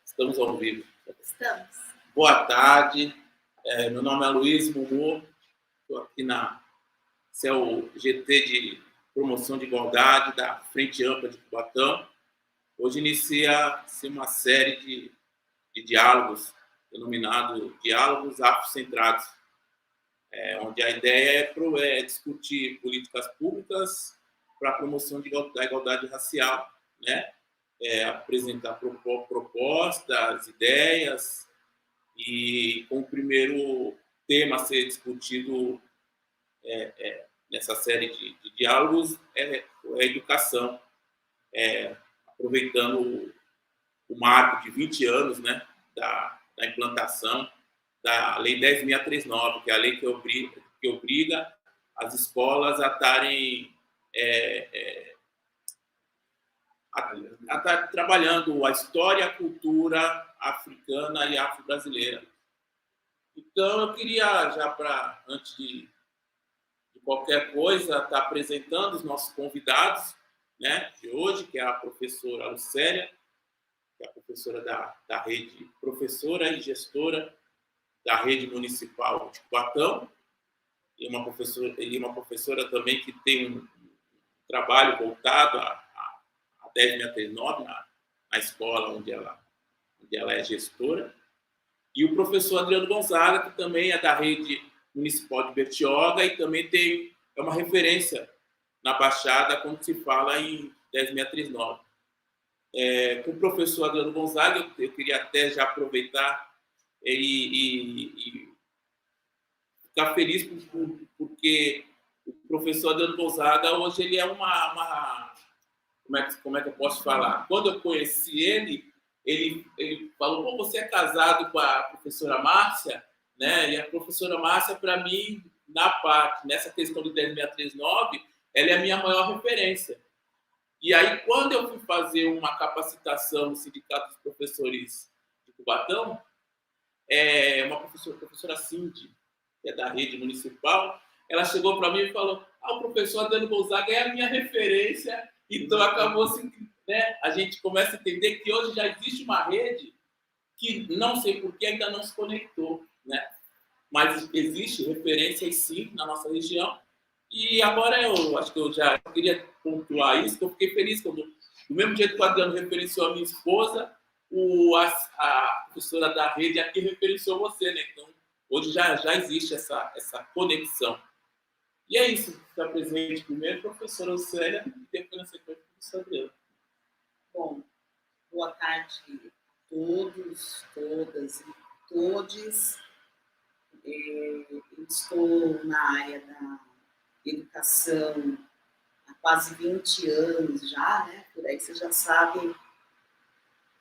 Estamos ao vivo. Estamos. Boa tarde. Meu nome é Luiz Mumu. Estou aqui na GT de Promoção de Igualdade da Frente Ampla de Cubatão. Hoje inicia-se uma série de diálogos, denominado Diálogos Afrocentrados, onde a ideia é discutir políticas públicas para a promoção da igualdade racial, né? Apresentar propostas, ideias, e com o primeiro tema a ser discutido nessa série de diálogos é a educação, aproveitando o marco de 20 anos, né, da implantação da Lei 10.639, que é a lei que obriga as escolas a estarem a estar trabalhando a história e a cultura africana e afro-brasileira. Então, eu queria, antes de qualquer coisa, estar apresentando os nossos convidados, né, de hoje, que é a professora Lucélia, que é a professora da rede, professora e gestora da rede municipal de Cubatão, e uma professora também que tem um trabalho voltado a 10.639 na escola onde ela é gestora, e o professor Adriano Gonzaga, que também é da rede municipal de Bertioga e também é uma referência na Baixada quando se fala em 10.639. Com o professor Adriano Gonzaga, eu queria até já aproveitar e ficar feliz porque o professor Adriano Gonzaga hoje ele é como é que eu posso falar? Quando eu conheci ele falou: pô, você é casado com a professora Márcia, né? E a professora Márcia, para mim, nessa questão de 10.639, ela é a minha maior referência. E aí, quando eu fui fazer uma capacitação no Sindicato dos Professores de Cubatão, uma professora Cindy, que é da rede municipal, ela chegou para mim e falou: o professor Adriano Gonzaga é a minha referência. Então, acabou assim, né? A gente começa a entender que hoje já existe uma rede que, não sei por que, ainda não se conectou, né? Mas existe referências, sim, na nossa região. E agora eu acho que eu já queria pontuar isso, que eu fiquei feliz quando, do mesmo jeito que o Adriano referenciou a minha esposa, a professora da rede aqui referenciou você, né? Então, hoje já existe essa conexão. E é isso. Está presente primeiro a professora Lucélia e depois na sequência a professora Adriana. Bom, boa tarde a todos, todas e todes. Eu estou na área da educação há quase 20 anos já, né? Por aí vocês já sabem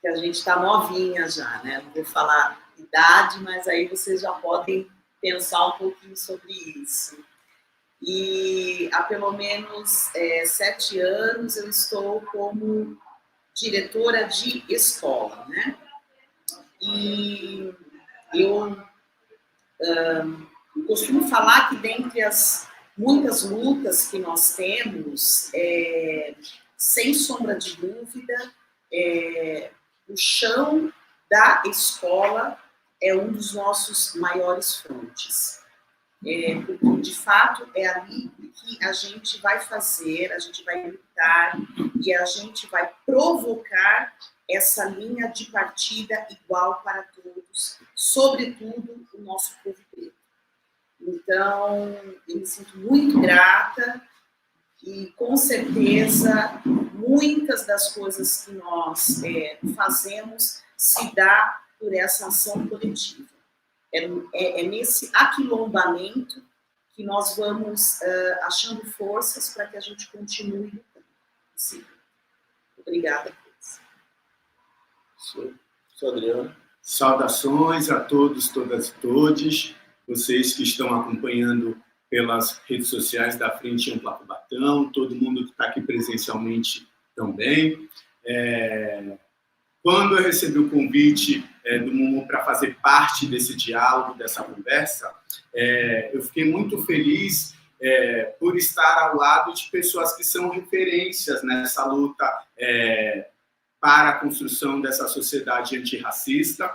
que a gente está novinha já, né? Não vou falar idade, mas aí vocês já podem pensar um pouquinho sobre isso. E há pelo menos 7 anos eu estou como diretora de escola, né? E eu costumo falar que dentre as muitas lutas que nós temos, sem sombra de dúvida, o chão da escola é um dos nossos maiores frontes. Porque, de fato, é ali que a gente vai fazer, a gente vai lutar e a gente vai provocar essa linha de partida igual para todos, sobretudo o nosso povo preto. Então, eu me sinto muito grata e, com certeza, muitas das coisas que nós fazemos se dá por essa ação coletiva. É nesse aquilombamento que nós vamos achando forças para que a gente continue lutando. Sim. Obrigada. Sou Adriano. Saudações a todos, todas e todes, vocês que estão acompanhando pelas redes sociais da Frente Ampla Cubatão, todo mundo que está aqui presencialmente também. Quando eu recebi o convite do Mumu para fazer parte desse diálogo, dessa conversa, eu fiquei muito feliz por estar ao lado de pessoas que são referências nessa luta para a construção dessa sociedade antirracista,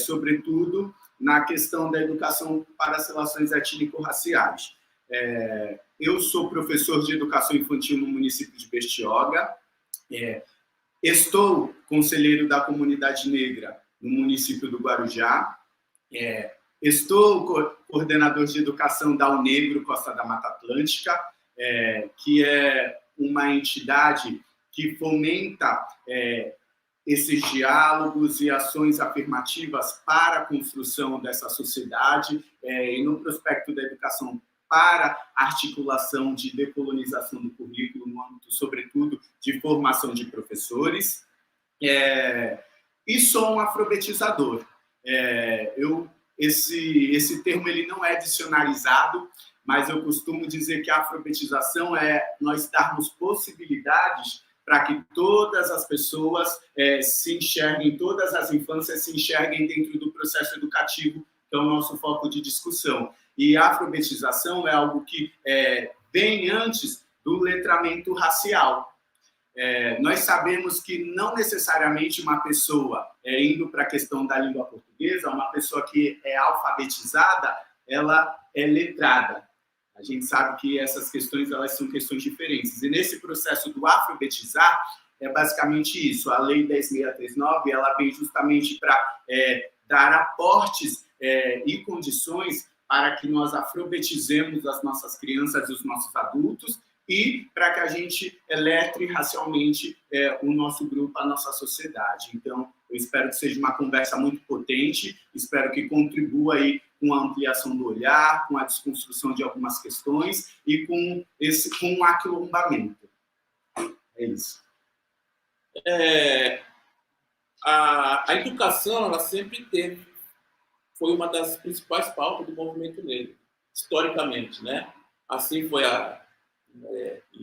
sobretudo na questão da educação para as relações étnico-raciais. Eu sou professor de educação infantil no município de Bertioga, estou conselheiro da comunidade negra no município do Guarujá, estou coordenador de educação da UNEGRO Costa da Mata Atlântica, que é uma entidade que fomenta esses diálogos e ações afirmativas para a construção dessa sociedade, e no prospecto da educação para articulação de decolonização do currículo, no âmbito, sobretudo, de formação de professores. E sou um afrobetizador. Esse termo ele não é dicionarizado, mas eu costumo dizer que a afrobetização é nós darmos possibilidades para que todas as pessoas se enxerguem, todas as infâncias se enxerguem dentro do processo educativo, que é o nosso foco de discussão. E a afrobetização é algo que vem antes do letramento racial. Nós sabemos que não necessariamente uma pessoa, indo para a questão da língua portuguesa, uma pessoa que é alfabetizada, ela é letrada. A gente sabe que essas questões elas são questões diferentes. E nesse processo do afrobetizar, é basicamente isso. A Lei 10.639 ela vem justamente para dar aportes e condições para que nós afrobetizemos as nossas crianças e os nossos adultos e para que a gente letre racialmente o nosso grupo, a nossa sociedade. Então, eu espero que seja uma conversa muito potente, espero que contribua aí com a ampliação do olhar, com a desconstrução de algumas questões e com o aquilombamento. É isso. A educação, ela sempre foi uma das principais pautas do movimento negro, historicamente, né? Assim foi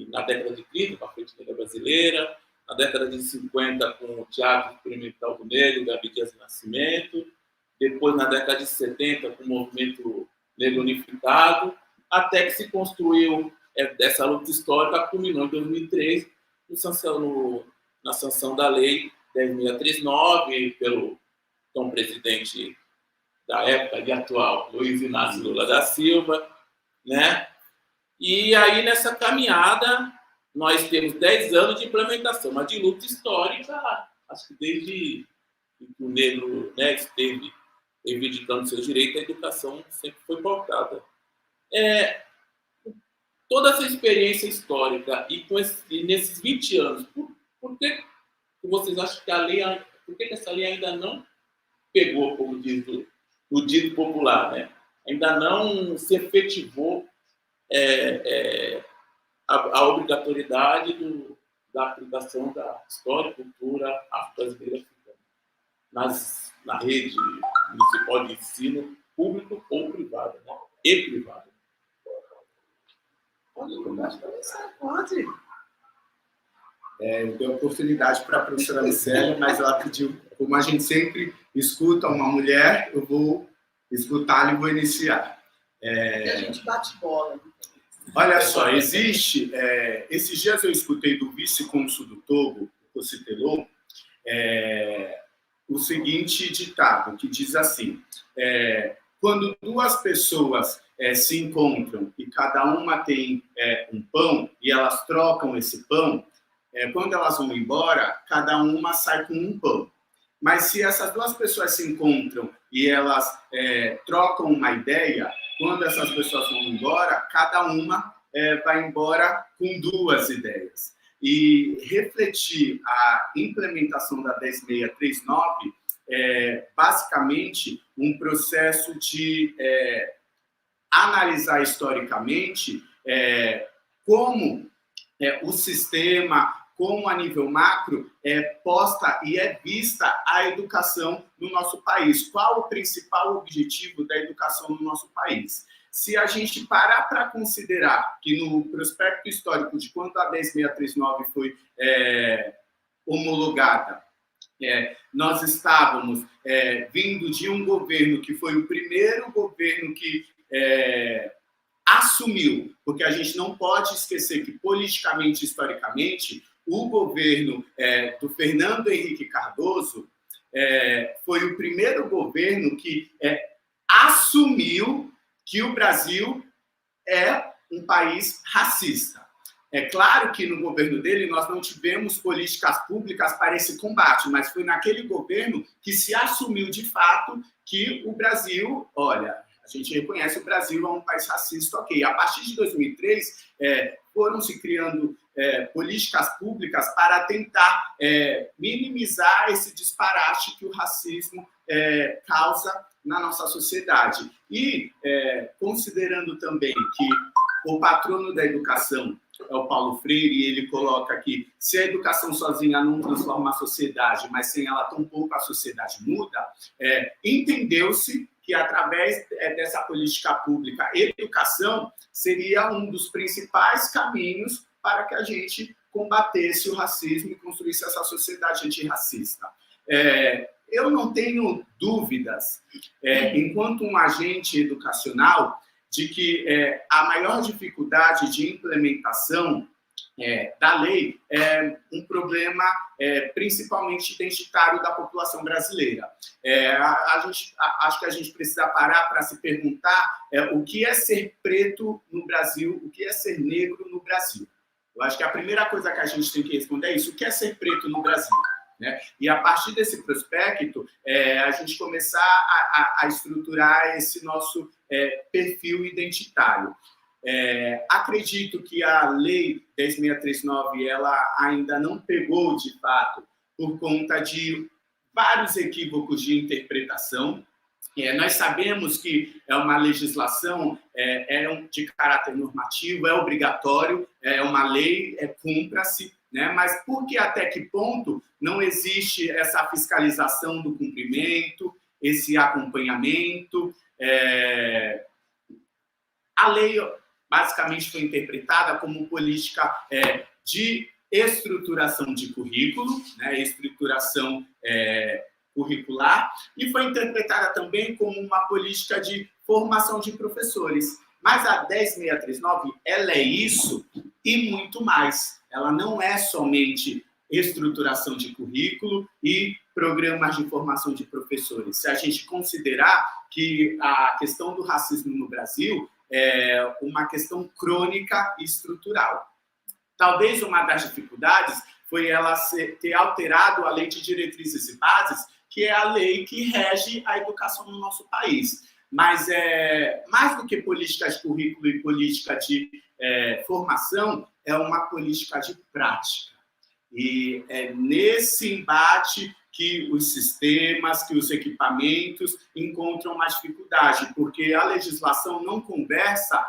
na década de 30, com a Frente Negra Brasileira, na década de 50, com o Teatro Experimental do Negro, da Abdias Nascimento, depois na década de 70, com o Movimento Negro Unificado, até que se construiu essa luta histórica, culminou em 2003, na sanção da Lei 10.639, pelo então presidente da época e atual, Luiz Inácio Lula da Silva, né? E aí, nessa caminhada, nós temos 10 anos de implementação, mas de luta histórica, acho que desde que o negro, né, esteve reivindicando seus direitos, a educação sempre foi pautada. Toda essa experiência histórica e nesses 20 anos, por que vocês acham que por que essa lei ainda não pegou, como diz o dito popular, né? Ainda não se efetivou a obrigatoriedade da aplicação da história e cultura afro-brasileira na rede municipal de ensino público ou privada, né? E privada. Pode. Eu dei oportunidade para a professora Lucélia, mas ela pediu, como a gente sempre escuta uma mulher, eu vou escutá-la e vou iniciar. E a gente bate bola. Olha só, existe... esses dias eu escutei do vice-cônsul do Togo, Cocitelô, o seguinte ditado, que diz assim, quando duas pessoas se encontram e cada uma tem um pão e elas trocam esse pão, quando elas vão embora, cada uma sai com um pão. Mas se essas duas pessoas se encontram e elas trocam uma ideia, quando essas pessoas vão embora, cada uma vai embora com duas ideias. E refletir a implementação da 10.639 é basicamente um processo de analisar historicamente como o sistema, como a nível macro, é posta e é vista a educação no nosso país. Qual o principal objetivo da educação no nosso país? Se a gente parar para considerar que no prospecto histórico de quando a 10.639 foi homologada, nós estávamos vindo de um governo que foi o primeiro governo que assumiu, porque a gente não pode esquecer que politicamente, historicamente, o governo do Fernando Henrique Cardoso foi o primeiro governo que assumiu que o Brasil é um país racista. É claro que no governo dele nós não tivemos políticas públicas para esse combate, mas foi naquele governo que se assumiu de fato que o Brasil, olha, a gente reconhece que o Brasil é um país racista, ok. A partir de 2003, foram se criando políticas públicas para tentar minimizar esse disparate que o racismo causa na nossa sociedade. E considerando também que o patrono da educação é o Paulo Freire, e ele coloca que se a educação sozinha não transforma a sociedade, mas sem ela tampouco a sociedade muda, entendeu-se que através dessa política pública, educação seria um dos principais caminhos para que a gente combatesse o racismo e construísse essa sociedade antirracista. Eu não tenho dúvidas, enquanto um agente educacional, de que a maior dificuldade de implementação da lei é um problema principalmente identitário da população brasileira. Acho que a gente precisa parar para se perguntar o que é ser preto no Brasil, o que é ser negro no Brasil. Eu acho que a primeira coisa que a gente tem que responder é isso: o que é ser preto no Brasil? Né? E a partir desse prospecto, a gente começar a estruturar esse nosso perfil identitário. Acredito que a Lei 10.639 ela ainda não pegou, de fato, por conta de vários equívocos de interpretação. Nós sabemos que é uma legislação de caráter normativo, é obrigatório, é uma lei, cumpra-se, né? Mas por que até que ponto não existe essa fiscalização do cumprimento, esse acompanhamento? A lei basicamente foi interpretada como política de estruturação de currículo, né? Estruturação curricular, e foi interpretada também como uma política de formação de professores. Mas a 10.639, ela é isso e muito mais. Ela não é somente estruturação de currículo e programas de formação de professores. Se a gente considerar que a questão do racismo no Brasil é uma questão crônica e estrutural. Talvez uma das dificuldades foi ela ter alterado a Lei de Diretrizes e Bases, que é a lei que rege a educação no nosso país. Mas, mais do que política de currículo e política de formação, é uma política de prática. E é nesse embate que os sistemas, que os equipamentos encontram uma dificuldade, porque a legislação não conversa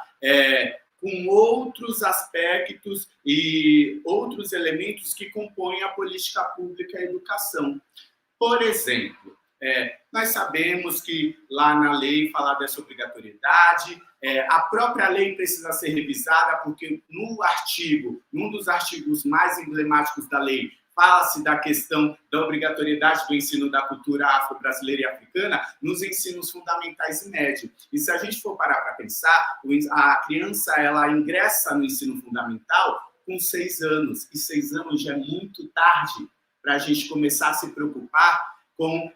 com outros aspectos e outros elementos que compõem a política pública e a educação. Por exemplo, nós sabemos que lá na lei fala dessa obrigatoriedade, a própria lei precisa ser revisada, porque num dos artigos mais emblemáticos da lei, fala-se da questão da obrigatoriedade do ensino da cultura afro-brasileira e africana nos ensinos fundamentais e médio. E se a gente for parar para pensar, a criança ela ingressa no ensino fundamental com 6 anos, e 6 anos já é muito tarde para a gente começar a se preocupar com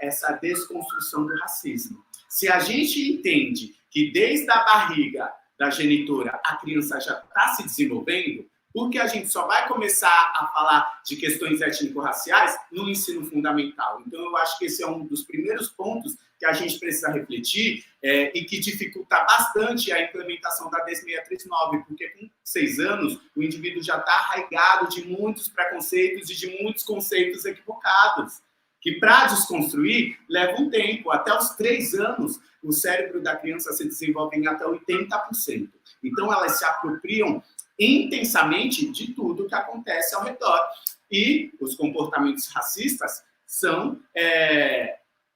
essa desconstrução do racismo. Se a gente entende que desde a barriga da genitora a criança já está se desenvolvendo, porque a gente só vai começar a falar de questões étnico-raciais no ensino fundamental. Então, eu acho que esse é um dos primeiros pontos que a gente precisa refletir e que dificulta bastante a implementação da 10.639, porque com 6 anos o indivíduo já está arraigado de muitos preconceitos e de muitos conceitos equivocados, que para desconstruir leva um tempo. Até os 3 anos, o cérebro da criança se desenvolve em até 80%. Então, elas se apropriam intensamente de tudo que acontece ao redor. E os comportamentos racistas são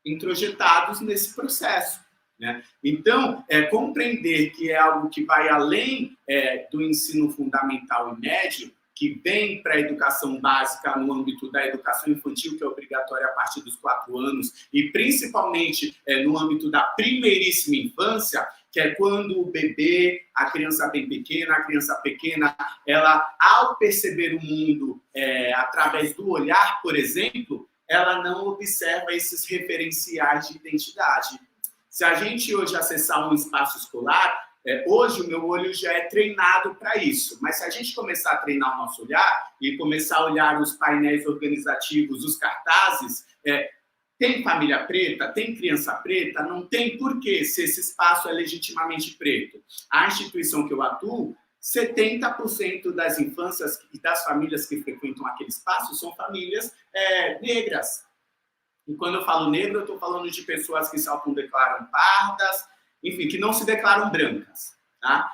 introjetados nesse processo, né? Então, compreender que é algo que vai além do ensino fundamental e médio, que vem para a educação básica no âmbito da educação infantil, que é obrigatória a partir dos 4 anos, e principalmente no âmbito da primeiríssima infância, que é quando o bebê, a criança bem pequena, ela, ao perceber o mundo através do olhar, por exemplo, ela não observa esses referenciais de identidade. Se a gente hoje acessar um espaço escolar, hoje o meu olho já é treinado para isso, mas se a gente começar a treinar o nosso olhar e começar a olhar os painéis organizativos, os cartazes, tem família preta, tem criança preta, não tem porquê se esse espaço é legitimamente preto. A instituição que eu atuo, 70% das infâncias e das famílias que frequentam aquele espaço são famílias negras. E quando eu falo negro, eu estou falando de pessoas que se autodeclaram pardas, enfim, que não se declaram brancas. Tá?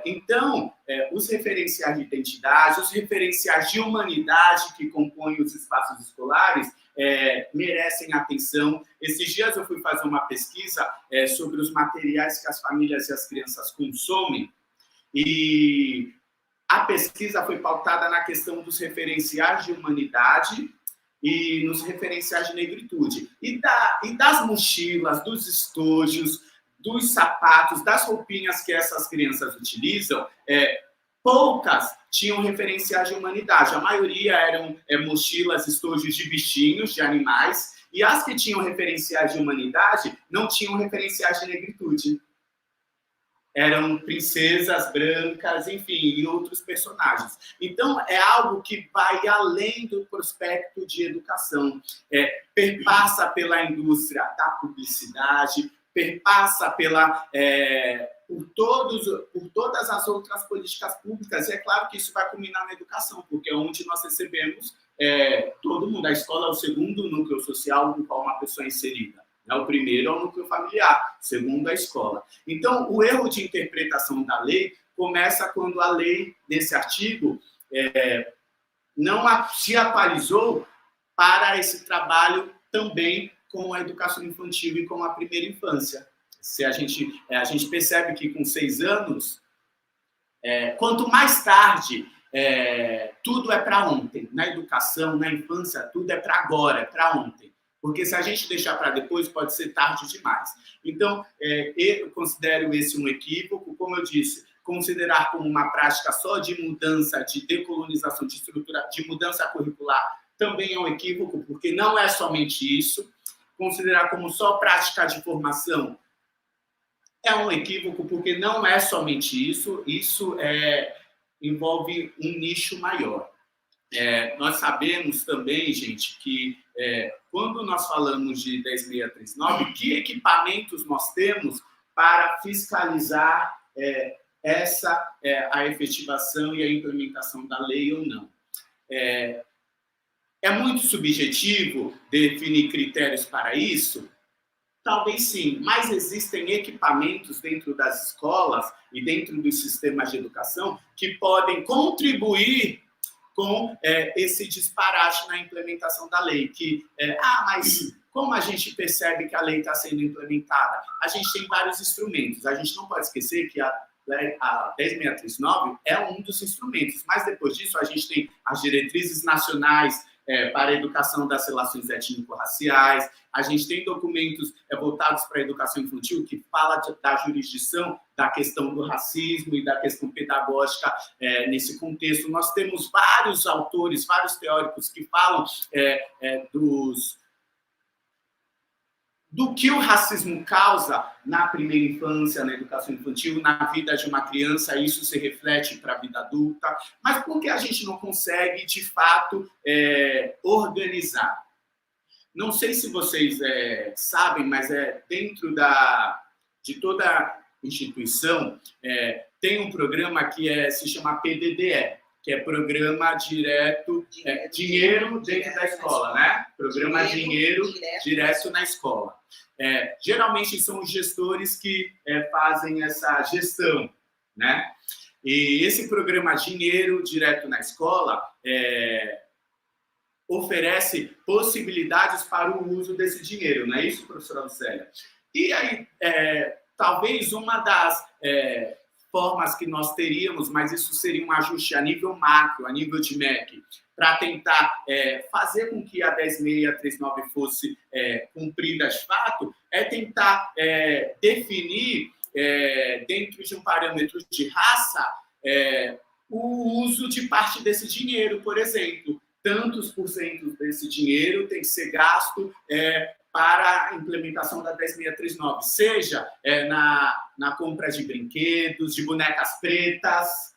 Então, os referenciais de identidade, os referenciais de humanidade que compõem os espaços escolares merecem atenção. Esses dias eu fui fazer uma pesquisa sobre os materiais que as famílias e as crianças consomem, e a pesquisa foi pautada na questão dos referenciais de humanidade e nos referenciais de negritude. E das mochilas, dos estojos, dos sapatos, das roupinhas que essas crianças utilizam, poucas tinham referenciais de humanidade. A maioria eram mochilas, estojos de bichinhos, de animais, e as que tinham referenciais de humanidade não tinham referenciais de negritude. Eram princesas brancas, enfim, e outros personagens. Então, é algo que vai além do prospecto de educação. Perpassa pela indústria da publicidade, perpassa por todas as outras políticas públicas. E é claro que isso vai culminar na educação, porque é onde nós recebemos todo mundo. A escola é o segundo núcleo social no qual uma pessoa é inserida. O primeiro é o núcleo familiar, o segundo é a escola. Então, o erro de interpretação da lei começa quando a lei, nesse artigo, não se atualizou para esse trabalho também com a educação infantil e com a primeira infância. Se a gente percebe que com 6 anos, quanto mais tarde, tudo é para ontem. Na educação, na infância, tudo é para agora, é para ontem. Porque se a gente deixar para depois, pode ser tarde demais. Então, eu considero esse um equívoco. Como eu disse, considerar como uma prática só de mudança, de decolonização, de estrutura, de mudança curricular, também é um equívoco, porque não é somente isso. Considerar como só prática de formação é um equívoco, porque não é somente isso. Isso envolve um nicho maior. Nós sabemos também, gente, que quando nós falamos de 10.639, que equipamentos nós temos para fiscalizar a efetivação e a implementação da lei ou não. É muito subjetivo definir critérios para isso? Talvez sim, mas existem equipamentos dentro das escolas e dentro dos sistemas de educação que podem contribuir com esse disparate na implementação da lei. Mas como a gente percebe que a lei está sendo implementada? A gente tem vários instrumentos. A gente não pode esquecer que a 10.639 é um dos instrumentos, mas depois disso a gente tem as diretrizes nacionais para a educação das relações étnico-raciais, a gente tem documentos voltados para a educação infantil que fala da jurisdição, da questão do racismo e da questão pedagógica nesse contexto. Nós temos vários autores, vários teóricos que falam do que o racismo causa na primeira infância, na educação infantil, na vida de uma criança, isso se reflete para a vida adulta, mas por que a gente não consegue, de fato, organizar? Não sei se vocês sabem, mas dentro de toda instituição tem um programa que se chama PDDE, que é Programa Dinheiro Dentro da Escola, né? Programa Dinheiro Direto na Escola. Geralmente são os gestores que fazem essa gestão, né? E esse programa Dinheiro Direto na Escola oferece possibilidades para o uso desse dinheiro, não é isso, professora Lucélia? E aí, talvez uma das formas que nós teríamos, mas isso seria um ajuste a nível macro, a nível de MEC, para tentar fazer com que a 10.639 fosse cumprida de fato, é tentar definir dentro de um parâmetro de raça, o uso de parte desse dinheiro, por exemplo. Tantos por cento desse dinheiro tem que ser gasto para a implementação da 10.639, seja na compra de brinquedos, de bonecas pretas,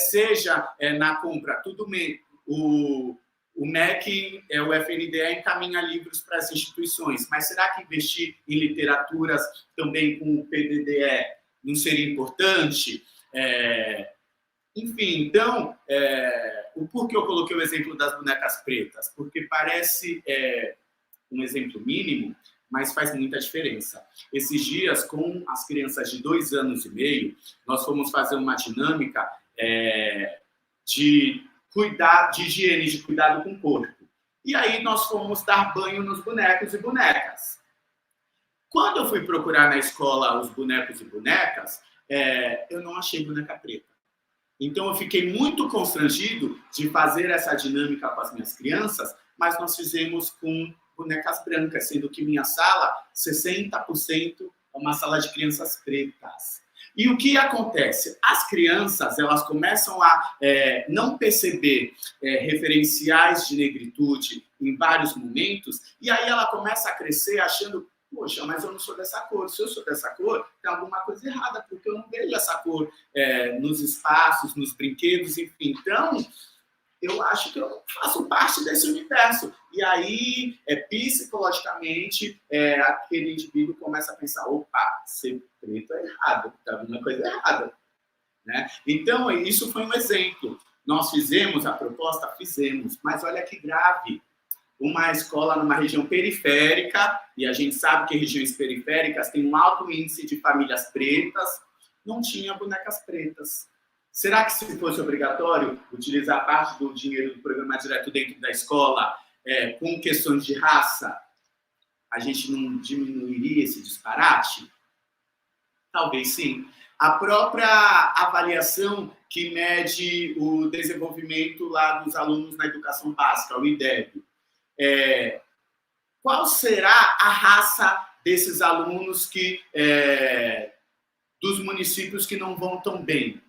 seja na compra, tudo bem, o MEC, o FNDE encaminha livros para as instituições, mas será que investir em literaturas também com o PDDE não seria importante? Enfim, então, por que eu coloquei o exemplo das bonecas pretas? Porque parece um exemplo mínimo, mas faz muita diferença. Esses dias, com as crianças de 2 anos e meio, nós fomos fazer uma dinâmica de higiene, de cuidado com o corpo. E aí nós fomos dar banho nos bonecos e bonecas. Quando eu fui procurar na escola os bonecos e bonecas, eu não achei boneca preta. Então, eu fiquei muito constrangido de fazer essa dinâmica com as minhas crianças, mas nós fizemos com bonecas brancas, sendo que minha sala, 60% é uma sala de crianças pretas. E o que acontece? As crianças, elas começam a não perceber referenciais de negritude em vários momentos, e aí ela começa a crescer achando, poxa, mas eu não sou dessa cor. Se eu sou dessa cor, tem alguma coisa errada, porque eu não vejo essa cor nos espaços, nos brinquedos, enfim. Então, eu acho que eu faço parte desse universo. E aí, psicologicamente, aquele indivíduo começa a pensar, opa, ser preto é errado, tem alguma coisa errada. Né? Então, isso foi um exemplo. Nós fizemos a proposta? Fizemos. Mas olha que grave. Uma escola numa região periférica, e a gente sabe que regiões periféricas têm um alto índice de famílias pretas, não tinha bonecas pretas. Será que se fosse obrigatório utilizar parte do dinheiro do programa direto dentro da escola com questões de raça, a gente não diminuiria esse disparate? Talvez sim. A própria avaliação que mede o desenvolvimento lá dos alunos na educação básica, o IDEB, qual será a raça desses alunos dos municípios que não vão tão bem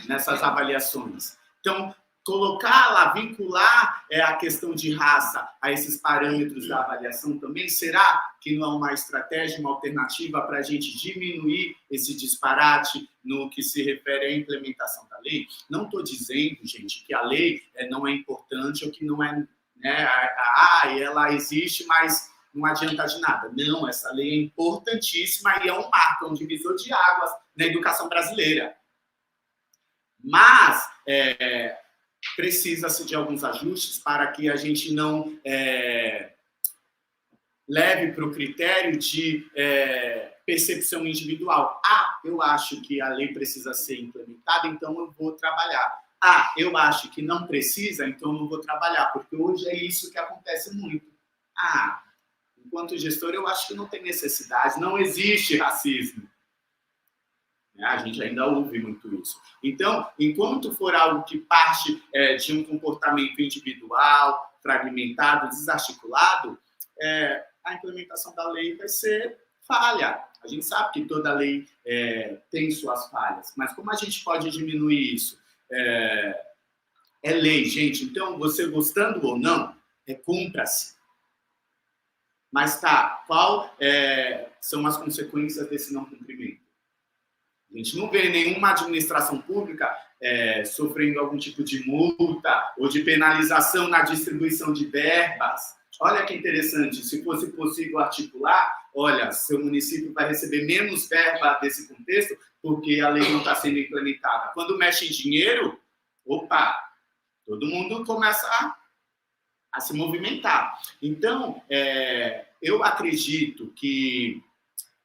nessas avaliações? Então, colocar lá, vincular a questão de raça a esses parâmetros da avaliação também, será que não é uma estratégia, uma alternativa para a gente diminuir esse disparate no que se refere à implementação da lei? Não estou dizendo, gente, que a lei não é importante ou que não é... ela existe, mas não adianta de nada. Não, essa lei é importantíssima e é um marco, é um divisor de águas na educação brasileira. Mas precisa-se de alguns ajustes para que a gente não leve para o critério de percepção individual. Eu acho que a lei precisa ser implementada, então eu vou trabalhar. Eu acho que não precisa, então eu não vou trabalhar, porque hoje é isso que acontece muito. Enquanto gestor, eu acho que não tem necessidade, não existe racismo. A gente ainda ouve muito isso. Então, enquanto for algo que parte de um comportamento individual, fragmentado, desarticulado, a implementação da lei vai ser falha. A gente sabe que toda lei tem suas falhas, mas como a gente pode diminuir isso? É lei, gente. Então, você gostando ou não, cumpra-se. Mas qual são as consequências desse não cumprimento? A gente não vê nenhuma administração pública sofrendo algum tipo de multa ou de penalização na distribuição de verbas. Olha que interessante, se fosse possível articular, olha, seu município vai receber menos verba desse contexto porque a lei não está sendo implementada. Quando mexe em dinheiro, todo mundo começa a se movimentar. Então, eu acredito que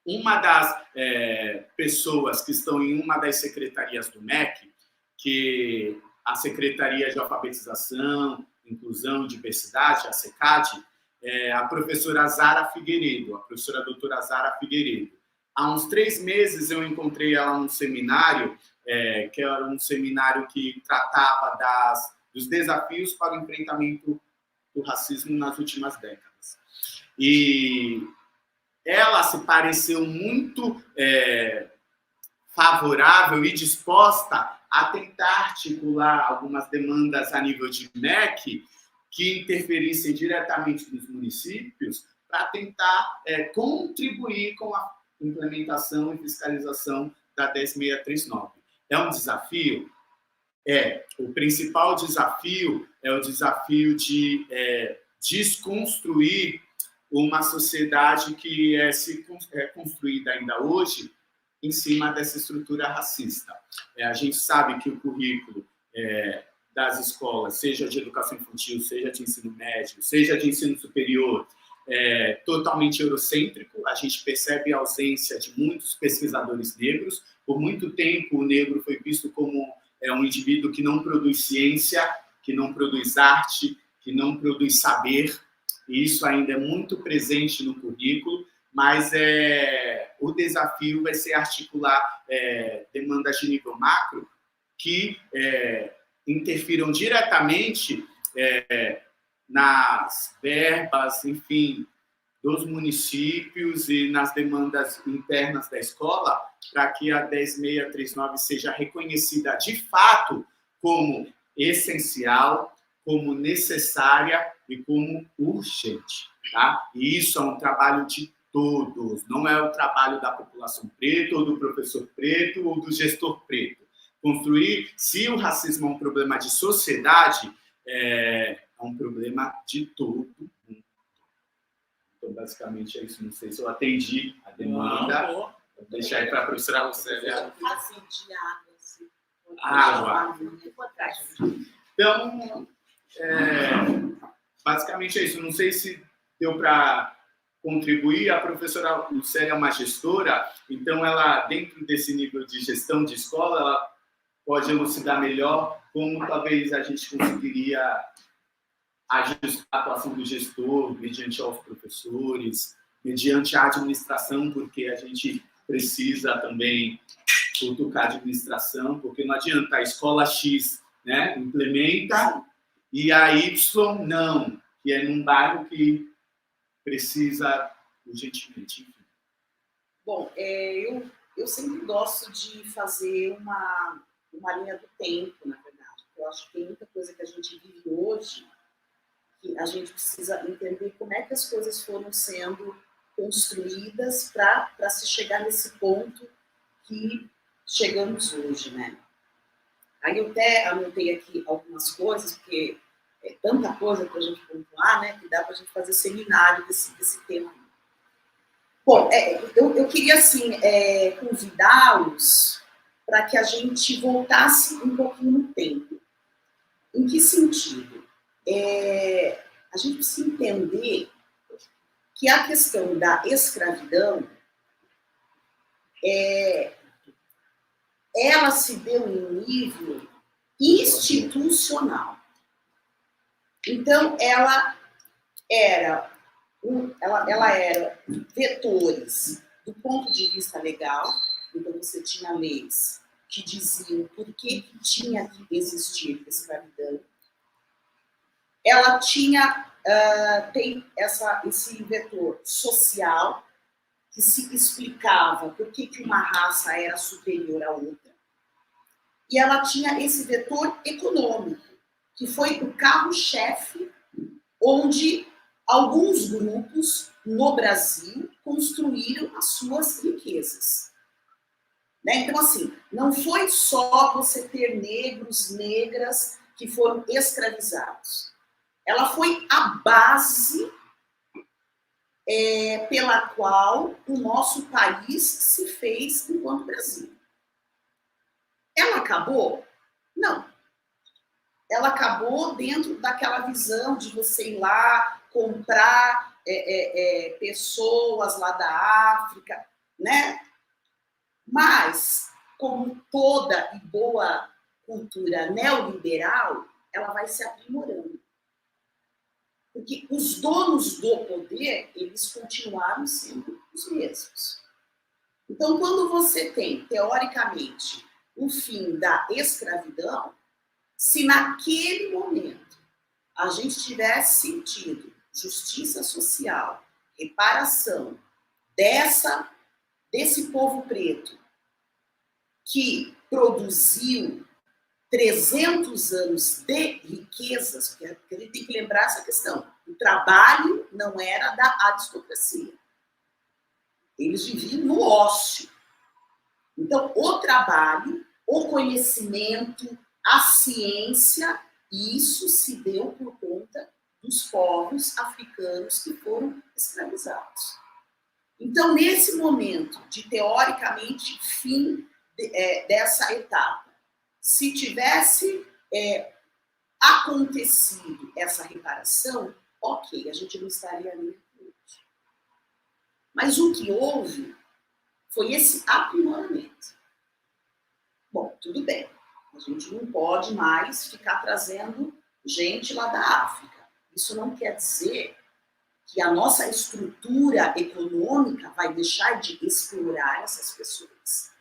uma das pessoas que estão em uma das secretarias do MEC, que a Secretaria de Alfabetização, Inclusão e Diversidade, a SECAD, a professora Zara Figueiredo, a professora doutora Zara Figueiredo. Há uns 3 meses eu encontrei ela num seminário, que era um seminário que tratava dos desafios para o enfrentamento do racismo nas últimas décadas. E ela se pareceu muito favorável e disposta a tentar articular algumas demandas a nível de MEC que interferissem diretamente nos municípios para tentar contribuir com a implementação e fiscalização da 10639. É um desafio? O principal desafio é o desafio de desconstruir uma sociedade que é construída ainda hoje em cima dessa estrutura racista. A gente sabe que o currículo das escolas, seja de educação infantil, seja de ensino médio, seja de ensino superior, é totalmente eurocêntrico. A gente percebe a ausência de muitos pesquisadores negros. Por muito tempo, o negro foi visto como um indivíduo que não produz ciência, que não produz arte, que não produz saber. E isso ainda é muito presente no currículo, mas o desafio vai ser articular demandas de nível macro que interfiram diretamente nas verbas, enfim, dos municípios e nas demandas internas da escola, para que a 10639 seja reconhecida de fato como essencial, como necessária e como urgente. Tá? E isso é um trabalho de todos, não é o trabalho da população preta, ou do professor preto, ou do gestor preto. Construir, se o racismo é um problema de sociedade, é um problema de todo mundo. Então, basicamente, é isso. Não sei se eu atendi a demanda. Vou deixar aí para a professora Lucélia. Água. Então, basicamente é isso. Não sei se deu para contribuir. A professora Lucélia é uma gestora, então ela, dentro desse nível de gestão de escola, ela pode elucidar melhor como talvez a gente conseguiria ajustar a atuação do gestor mediante aos professores, mediante a administração, porque a gente precisa também cutucar a administração, porque não adianta a escola X, né, implementa e a Y não, que é num bairro que precisa urgentemente. Enfim. Bom, eu sempre gosto de fazer uma linha do tempo, na verdade. Eu acho que tem muita coisa que a gente vive hoje que a gente precisa entender como é que as coisas foram sendo construídas para se chegar nesse ponto que chegamos hoje, né? Aí eu até anotei aqui algumas coisas, porque é tanta coisa para a gente pontuar, né, que dá para a gente fazer seminário desse tema. Bom, eu queria, assim, convidá-los para que a gente voltasse um pouquinho no tempo. Em que sentido? A gente precisa entender que a questão da escravidão ela se deu em nível institucional. Então, ela era vetores do ponto de vista legal. Então, você tinha leis que diziam por que tinha que existir escravidão. Ela tem esse vetor social, que se explicava por que uma raça era superior à outra. E ela tinha esse vetor econômico, que foi o carro-chefe, onde alguns grupos no Brasil construíram as suas riquezas. Né? Então, assim, não foi só você ter negros, negras que foram escravizados. Ela foi a base pela qual o nosso país se fez enquanto Brasil. Ela acabou? Não. Ela acabou dentro daquela visão de você ir lá comprar pessoas lá da África, né? Mas, como toda e boa cultura neoliberal, ela vai se aprimorando. Porque os donos do poder, eles continuaram sendo os mesmos. Então, quando você tem, teoricamente, o fim da escravidão, se naquele momento a gente tivesse sentido justiça social, reparação desse povo preto que produziu 300 anos de riquezas, porque a gente tem que lembrar essa questão. O trabalho não era da aristocracia. Eles viviam no ócio. Então, o trabalho, o conhecimento, a ciência, isso se deu por conta dos povos africanos que foram escravizados. Então, nesse momento de, teoricamente, fim dessa etapa, se tivesse acontecido essa reparação, ok, a gente não estaria ali hoje. Mas o que houve foi esse aprimoramento. Bom, tudo bem. A gente não pode mais ficar trazendo gente lá da África. Isso não quer dizer que a nossa estrutura econômica vai deixar de explorar essas pessoas.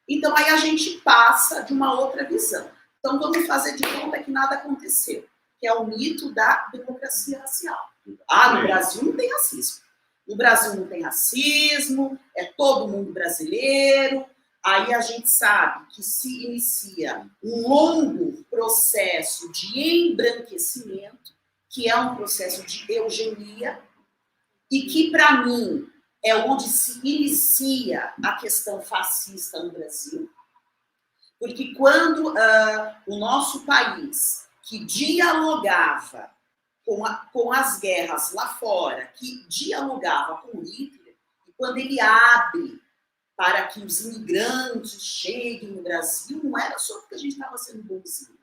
Então, aí a gente passa de uma outra visão. Então, vamos fazer de conta que nada aconteceu, que é o mito da democracia racial. Ah, no Brasil não tem racismo. No Brasil não tem racismo, é todo mundo brasileiro. Aí a gente sabe que se inicia um longo processo de embranquecimento, que é um processo de eugenia, e que, para mim, é onde se inicia a questão fascista no Brasil. Porque quando o nosso país, que dialogava com as guerras lá fora, que dialogava com Hitler, e quando ele abre para que os imigrantes cheguem no Brasil, não era só porque a gente estava sendo bonzinho.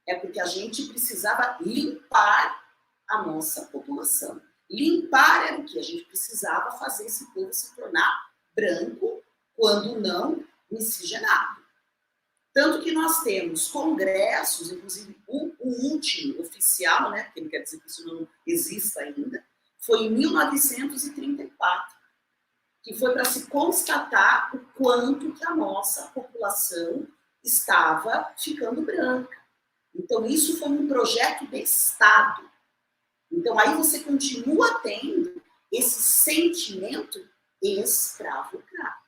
É porque a gente precisava limpar a nossa população. Limpar era o que? A gente precisava fazer esse povo se tornar branco, quando não miscigenado. Tanto que nós temos congressos, inclusive o último oficial, né, porque não quer dizer que isso não exista ainda, foi em 1934, que foi para se constatar o quanto que a nossa população estava ficando branca. Então, isso foi um projeto de Estado. Então, aí você continua tendo esse sentimento escravocrata.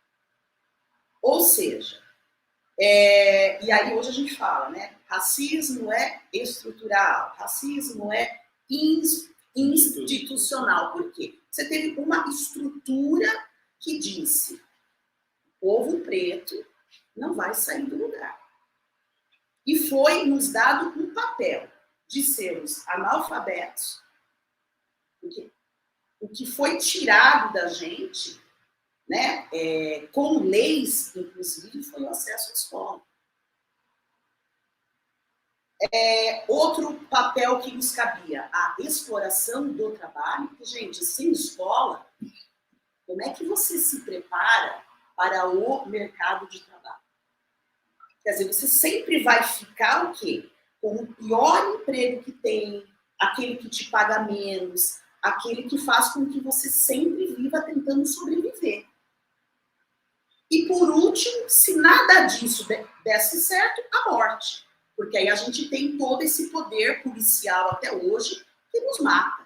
Ou seja, e aí hoje a gente fala, né? Racismo é estrutural, racismo é institucional. Por quê? Você teve uma estrutura que disse: o povo preto não vai sair do lugar. E foi nos dado um papel de sermos analfabetos. Porque o que foi tirado da gente, né, com leis, inclusive, foi o acesso à escola. Outro papel que nos cabia, a exploração do trabalho. Porque, gente, sem escola, como é que você se prepara para o mercado de trabalho? Quer dizer, você sempre vai ficar o quê? Com o pior emprego que tem, aquele que te paga menos, aquele que faz com que você sempre viva tentando sobreviver. E, por último, se nada disso desse certo, a morte. Porque aí a gente tem todo esse poder policial até hoje que nos mata.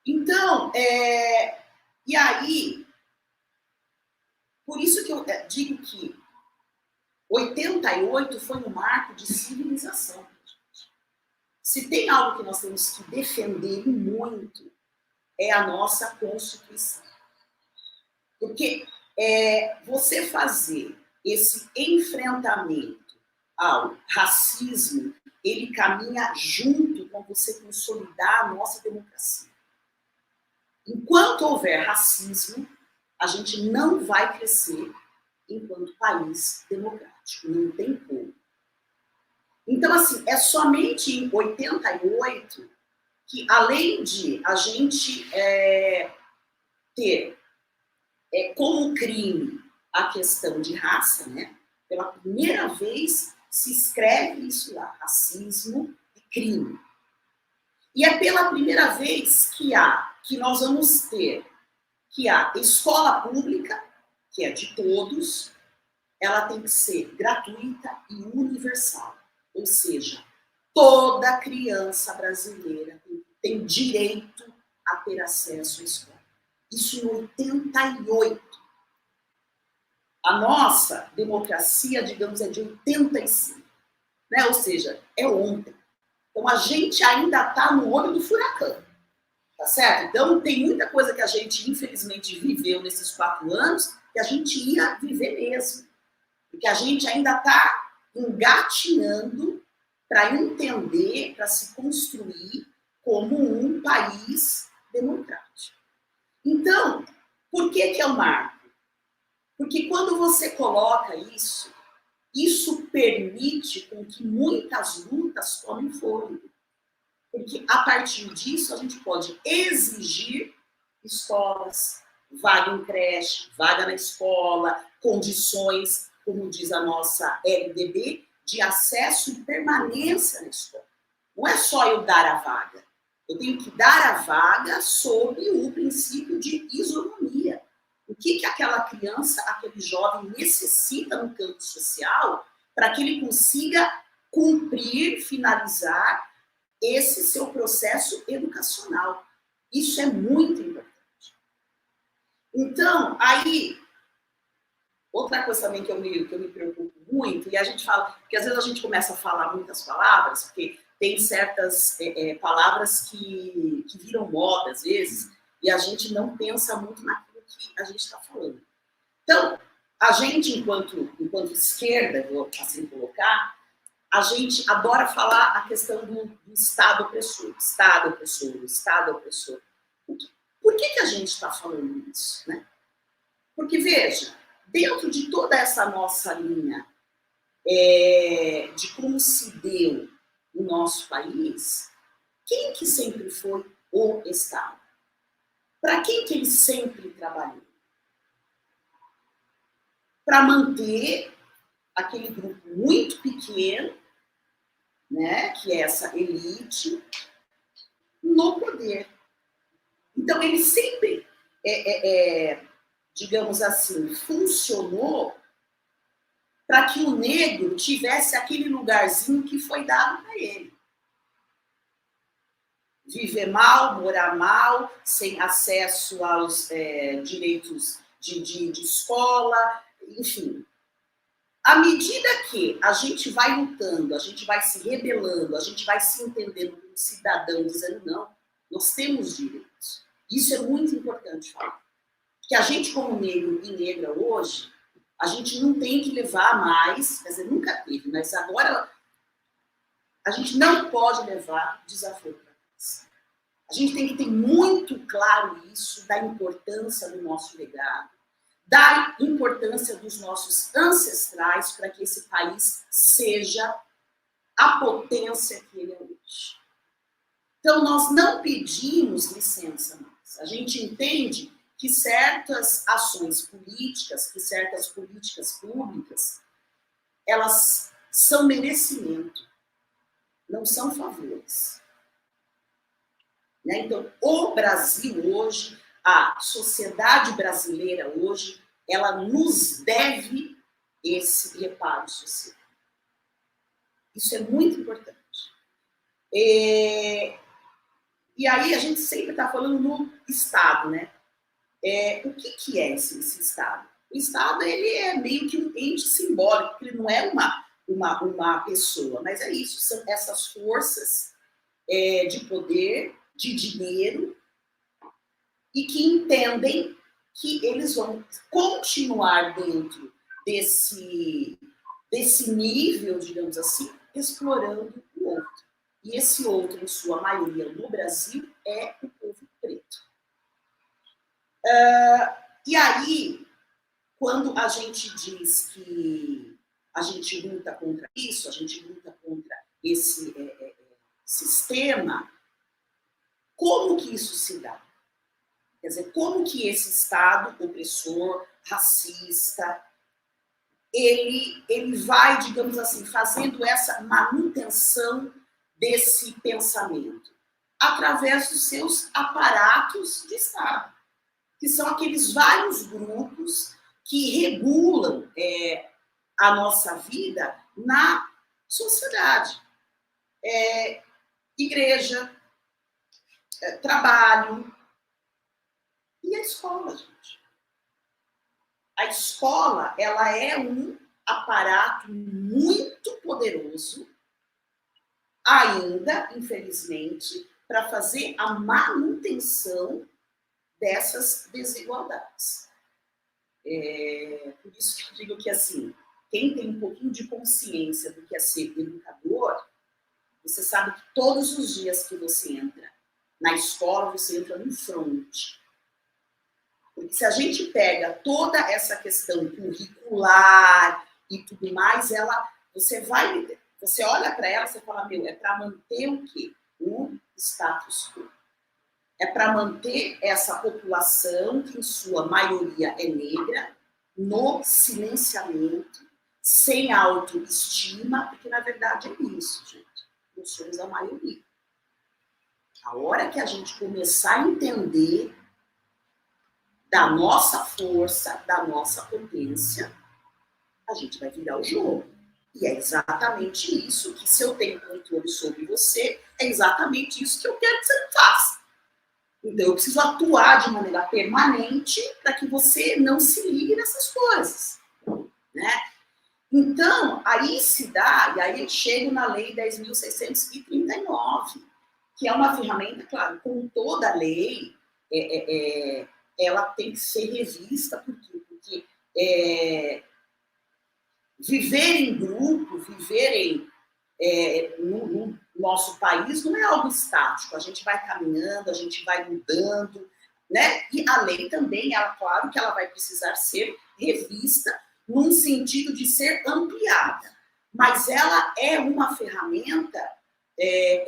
Então, e aí, por isso que eu digo que 88 foi um marco de civilização. Se tem algo que nós temos que defender muito, é a nossa Constituição. Porque você fazer esse enfrentamento ao racismo, ele caminha junto com você consolidar a nossa democracia. Enquanto houver racismo, a gente não vai crescer enquanto país democrático. Não tem como. Então, assim, é somente em 88 que, além de a gente ter como crime a questão de raça, né? Pela primeira vez se escreve isso lá, racismo e crime. E é pela primeira vez que nós vamos ter que a escola pública, que é de todos, ela tem que ser gratuita e universal. Ou seja, toda criança brasileira tem direito a ter acesso à escola. Isso em 88. A nossa democracia, digamos, é de 85, né? Ou seja, é ontem. Então, a gente ainda está no olho do furacão, tá certo? Então, tem muita coisa que a gente, infelizmente, viveu nesses 4 anos que a gente ia viver mesmo. Porque a gente ainda está engatinhando para entender, para se construir como um país democrático. Então, por que é um marco? Porque quando você coloca isso, isso permite com que muitas lutas tomem fôlego. Porque a partir disso a gente pode exigir escolas, vaga em creche, vaga na escola, condições, como diz a nossa LDB, de acesso e permanência na escola. Não é só eu dar a vaga. Eu tenho que dar a vaga sob o princípio de isonomia. O que aquela criança, aquele jovem necessita no campo social para que ele consiga cumprir, finalizar esse seu processo educacional. Isso é muito importante. Então, aí, outra coisa também que eu me preocupo muito, e a gente fala, porque às vezes a gente começa a falar muitas palavras, porque tem certas palavras que viram moda, às vezes, e a gente não pensa muito naquilo que a gente está falando. Então, a gente, enquanto esquerda, vou assim colocar, a gente adora falar a questão do Estado opressor, Estado opressor, Estado opressor. Por que a gente está falando isso, né? Porque, veja, dentro de toda essa nossa linha de como se deu o nosso país, quem que sempre foi o Estado? Para quem que ele sempre trabalhou? Para manter aquele grupo muito pequeno, né, que é essa elite, no poder. Então, ele sempre, digamos assim, funcionou para que o negro tivesse aquele lugarzinho que foi dado para ele. Viver mal, morar mal, sem acesso aos direitos de escola, enfim. À medida que a gente vai lutando, a gente vai se rebelando, a gente vai se entendendo como cidadão, dizendo não, nós temos direitos. Isso é muito importante falar. Que a gente, como negro e negra hoje, a gente não tem que levar mais, quer dizer, nunca teve, mas agora a gente não pode levar desafio para trás. A gente tem que ter muito claro isso, da importância do nosso legado, da importância dos nossos ancestrais para que esse país seja a potência que ele é hoje. Então, nós não pedimos licença mais. A gente entende que certas ações políticas, que certas políticas públicas, elas são merecimento, não são favores. Né? Então, o Brasil hoje, a sociedade brasileira hoje, ela nos deve esse reparo social. Isso é muito importante. E aí a gente sempre está falando no Estado, né? O que é esse Estado? O Estado, ele é meio que um ente simbólico, porque ele não é uma pessoa, mas é isso, são essas forças de poder, de dinheiro, e que entendem que eles vão continuar dentro desse nível, digamos assim, explorando o outro. E esse outro, em sua maioria, no Brasil, é o povo preto. E aí, quando a gente diz que a gente luta contra isso, a gente luta contra esse sistema, como que isso se dá? Quer dizer, como que esse Estado opressor, racista, ele vai, digamos assim, fazendo essa manutenção desse pensamento? Através dos seus aparatos de Estado, que são aqueles vários grupos que regulam a nossa vida na sociedade. Igreja, trabalho e a escola, gente. a escola, ela é um aparato muito poderoso, ainda, infelizmente, para fazer a manutenção dessas desigualdades. Por isso que eu digo que, assim, quem tem um pouquinho de consciência do que é ser educador, você sabe que todos os dias que você entra na escola, você entra no front. Porque se a gente pega toda essa questão curricular e tudo mais, você olha para ela, você fala, é para manter o quê? O status quo. É para manter essa população, que em sua maioria é negra, no silenciamento, sem autoestima, porque na verdade é isso, gente. Nós somos a maioria. A hora que a gente começar a entender da nossa força, da nossa potência, a gente vai virar o jogo. E é exatamente isso que, se eu tenho controle sobre você, é exatamente isso que eu quero que você faça. Então, eu preciso atuar de maneira permanente para que você não se ligue nessas coisas, né? Então, aí se dá, e aí eu chego na Lei 10.639, que é uma ferramenta, claro, como toda lei, ela tem que ser revista, porque viver em grupo, viver no nosso país não é algo estático. A gente vai caminhando, a gente vai mudando, né? E a lei também, claro que ela vai precisar ser revista num sentido de ser ampliada. Mas ela é uma ferramenta,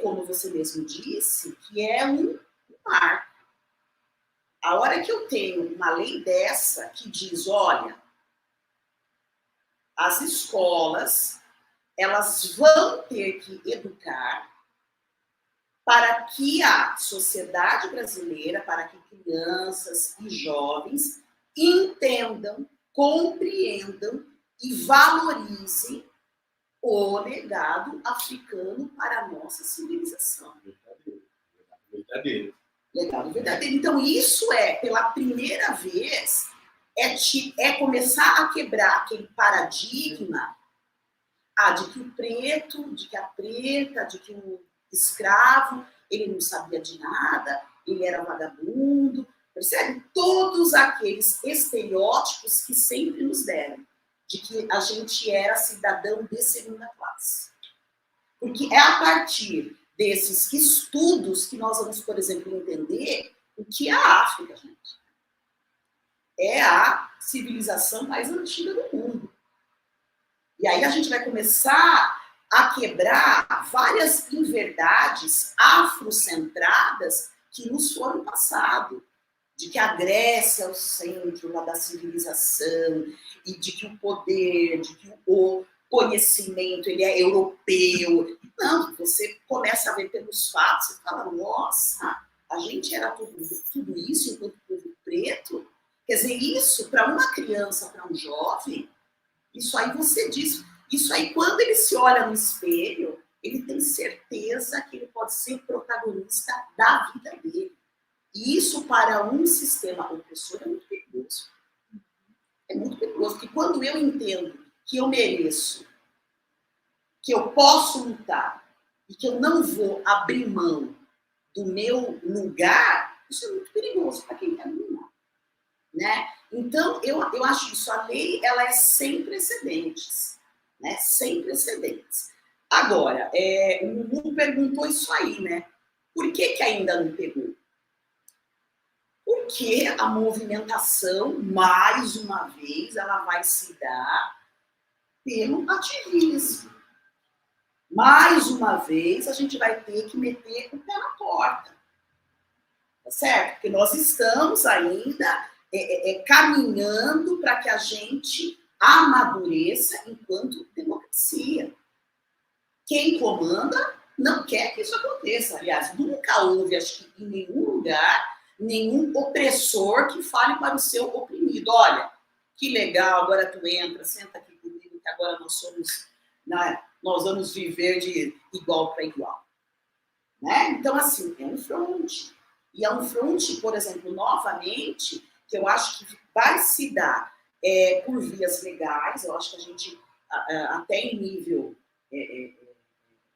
como você mesmo disse, que é um marco. A hora que eu tenho uma lei dessa que diz, olha, as escolas, elas vão ter que educar para que a sociedade brasileira, para que crianças e jovens entendam, compreendam e valorizem o legado africano para a nossa civilização. Verdadeiro. Legado verdadeiro. Então, isso pela primeira vez, começar a quebrar aquele paradigma de que o preto, de que a preta, de que o escravo, ele não sabia de nada, ele era vagabundo, percebe? Todos aqueles estereótipos que sempre nos deram, de que a gente era cidadão de segunda classe. Porque é a partir desses estudos que nós vamos, por exemplo, entender o que é a África, gente. É a civilização mais antiga do mundo. E aí a gente vai começar a quebrar várias inverdades afrocentradas que nos foram passadas. De que a Grécia é o centro lá da civilização, e de que o poder, de que o conhecimento ele é europeu. Não, você começa a ver pelos fatos e fala, nossa, a gente era tudo isso enquanto povo preto. Quer dizer, isso para uma criança, para um jovem, isso aí você diz, isso aí quando ele se olha no espelho, ele tem certeza que ele pode ser protagonista da vida dele. E isso para um sistema opressor é muito perigoso. É muito perigoso, porque quando eu entendo que eu mereço, que eu posso lutar e que eu não vou abrir mão do meu lugar, isso é muito perigoso para quem quer dominar, né? Então, eu acho isso. A lei, ela é sem precedentes, né? Sem precedentes. Agora, o Lulu perguntou isso aí, né? Por que ainda não pegou? Porque a movimentação, mais uma vez, ela vai se dar pelo ativismo. Mais uma vez, a gente vai ter que meter o pé na porta. Tá certo? Porque nós estamos ainda caminhando para que a gente amadureça enquanto democracia. Quem comanda não quer que isso aconteça. Aliás, nunca houve, acho que em nenhum lugar, nenhum opressor que fale para o seu oprimido. Olha, que legal, agora tu entra, senta aqui comigo, que agora nós vamos viver de igual para igual. Né? Então, assim, é um fronte. E é um fronte, por exemplo, novamente, que eu acho que vai se dar por vias legais. Eu acho que a gente, até em nível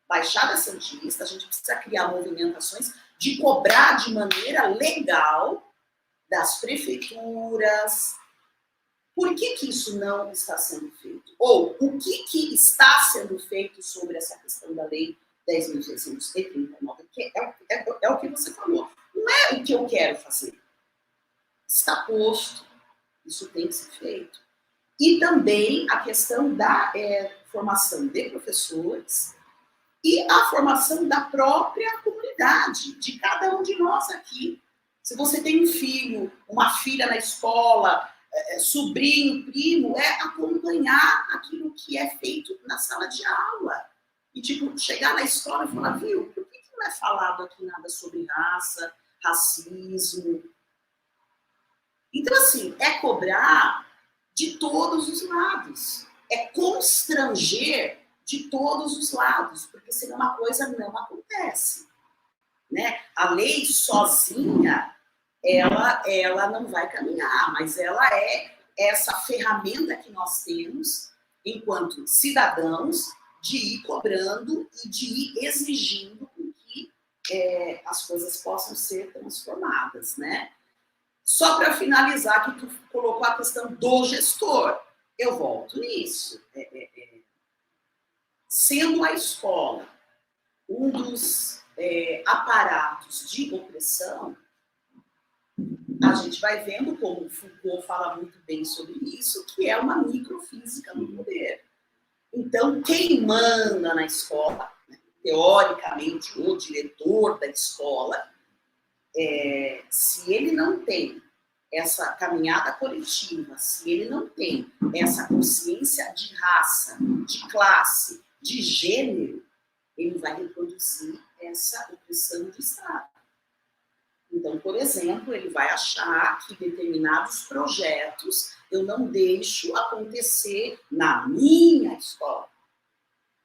Baixada Santista, a gente precisa criar movimentações de cobrar de maneira legal das prefeituras. Por que isso não está sendo feito? Ou o que está sendo feito sobre essa questão da Lei 10.639, que é o que você falou. Não é o que eu quero fazer. Está posto. Isso tem que ser feito. E também a questão da formação de professores e a formação da própria comunidade, de cada um de nós aqui. Se você tem um filho, uma filha na escola, sobrinho, primo, acompanhar aquilo que é feito na sala de aula. E, tipo, chegar na escola e falar, viu, por que não é falado aqui nada sobre raça, racismo? Então, assim, é cobrar de todos os lados. É constranger de todos os lados, porque senão uma coisa não acontece. Né? A lei sozinha, ela não vai caminhar, mas ela é essa ferramenta que nós temos, enquanto cidadãos, de ir cobrando e de ir exigindo que as coisas possam ser transformadas, né? Só para finalizar, que tu colocou a questão do gestor. Eu volto nisso. Sendo a escola um dos aparatos de opressão, a gente vai vendo, como Foucault fala muito bem sobre isso, que é uma microfísica do poder. Então, quem manda na escola, né, teoricamente, o diretor da escola, se ele não tem essa caminhada coletiva, se ele não tem essa consciência de raça, de classe, de gênero, ele vai reproduzir essa opressão de Estado. Então, por exemplo, ele vai achar que determinados projetos eu não deixo acontecer na minha escola.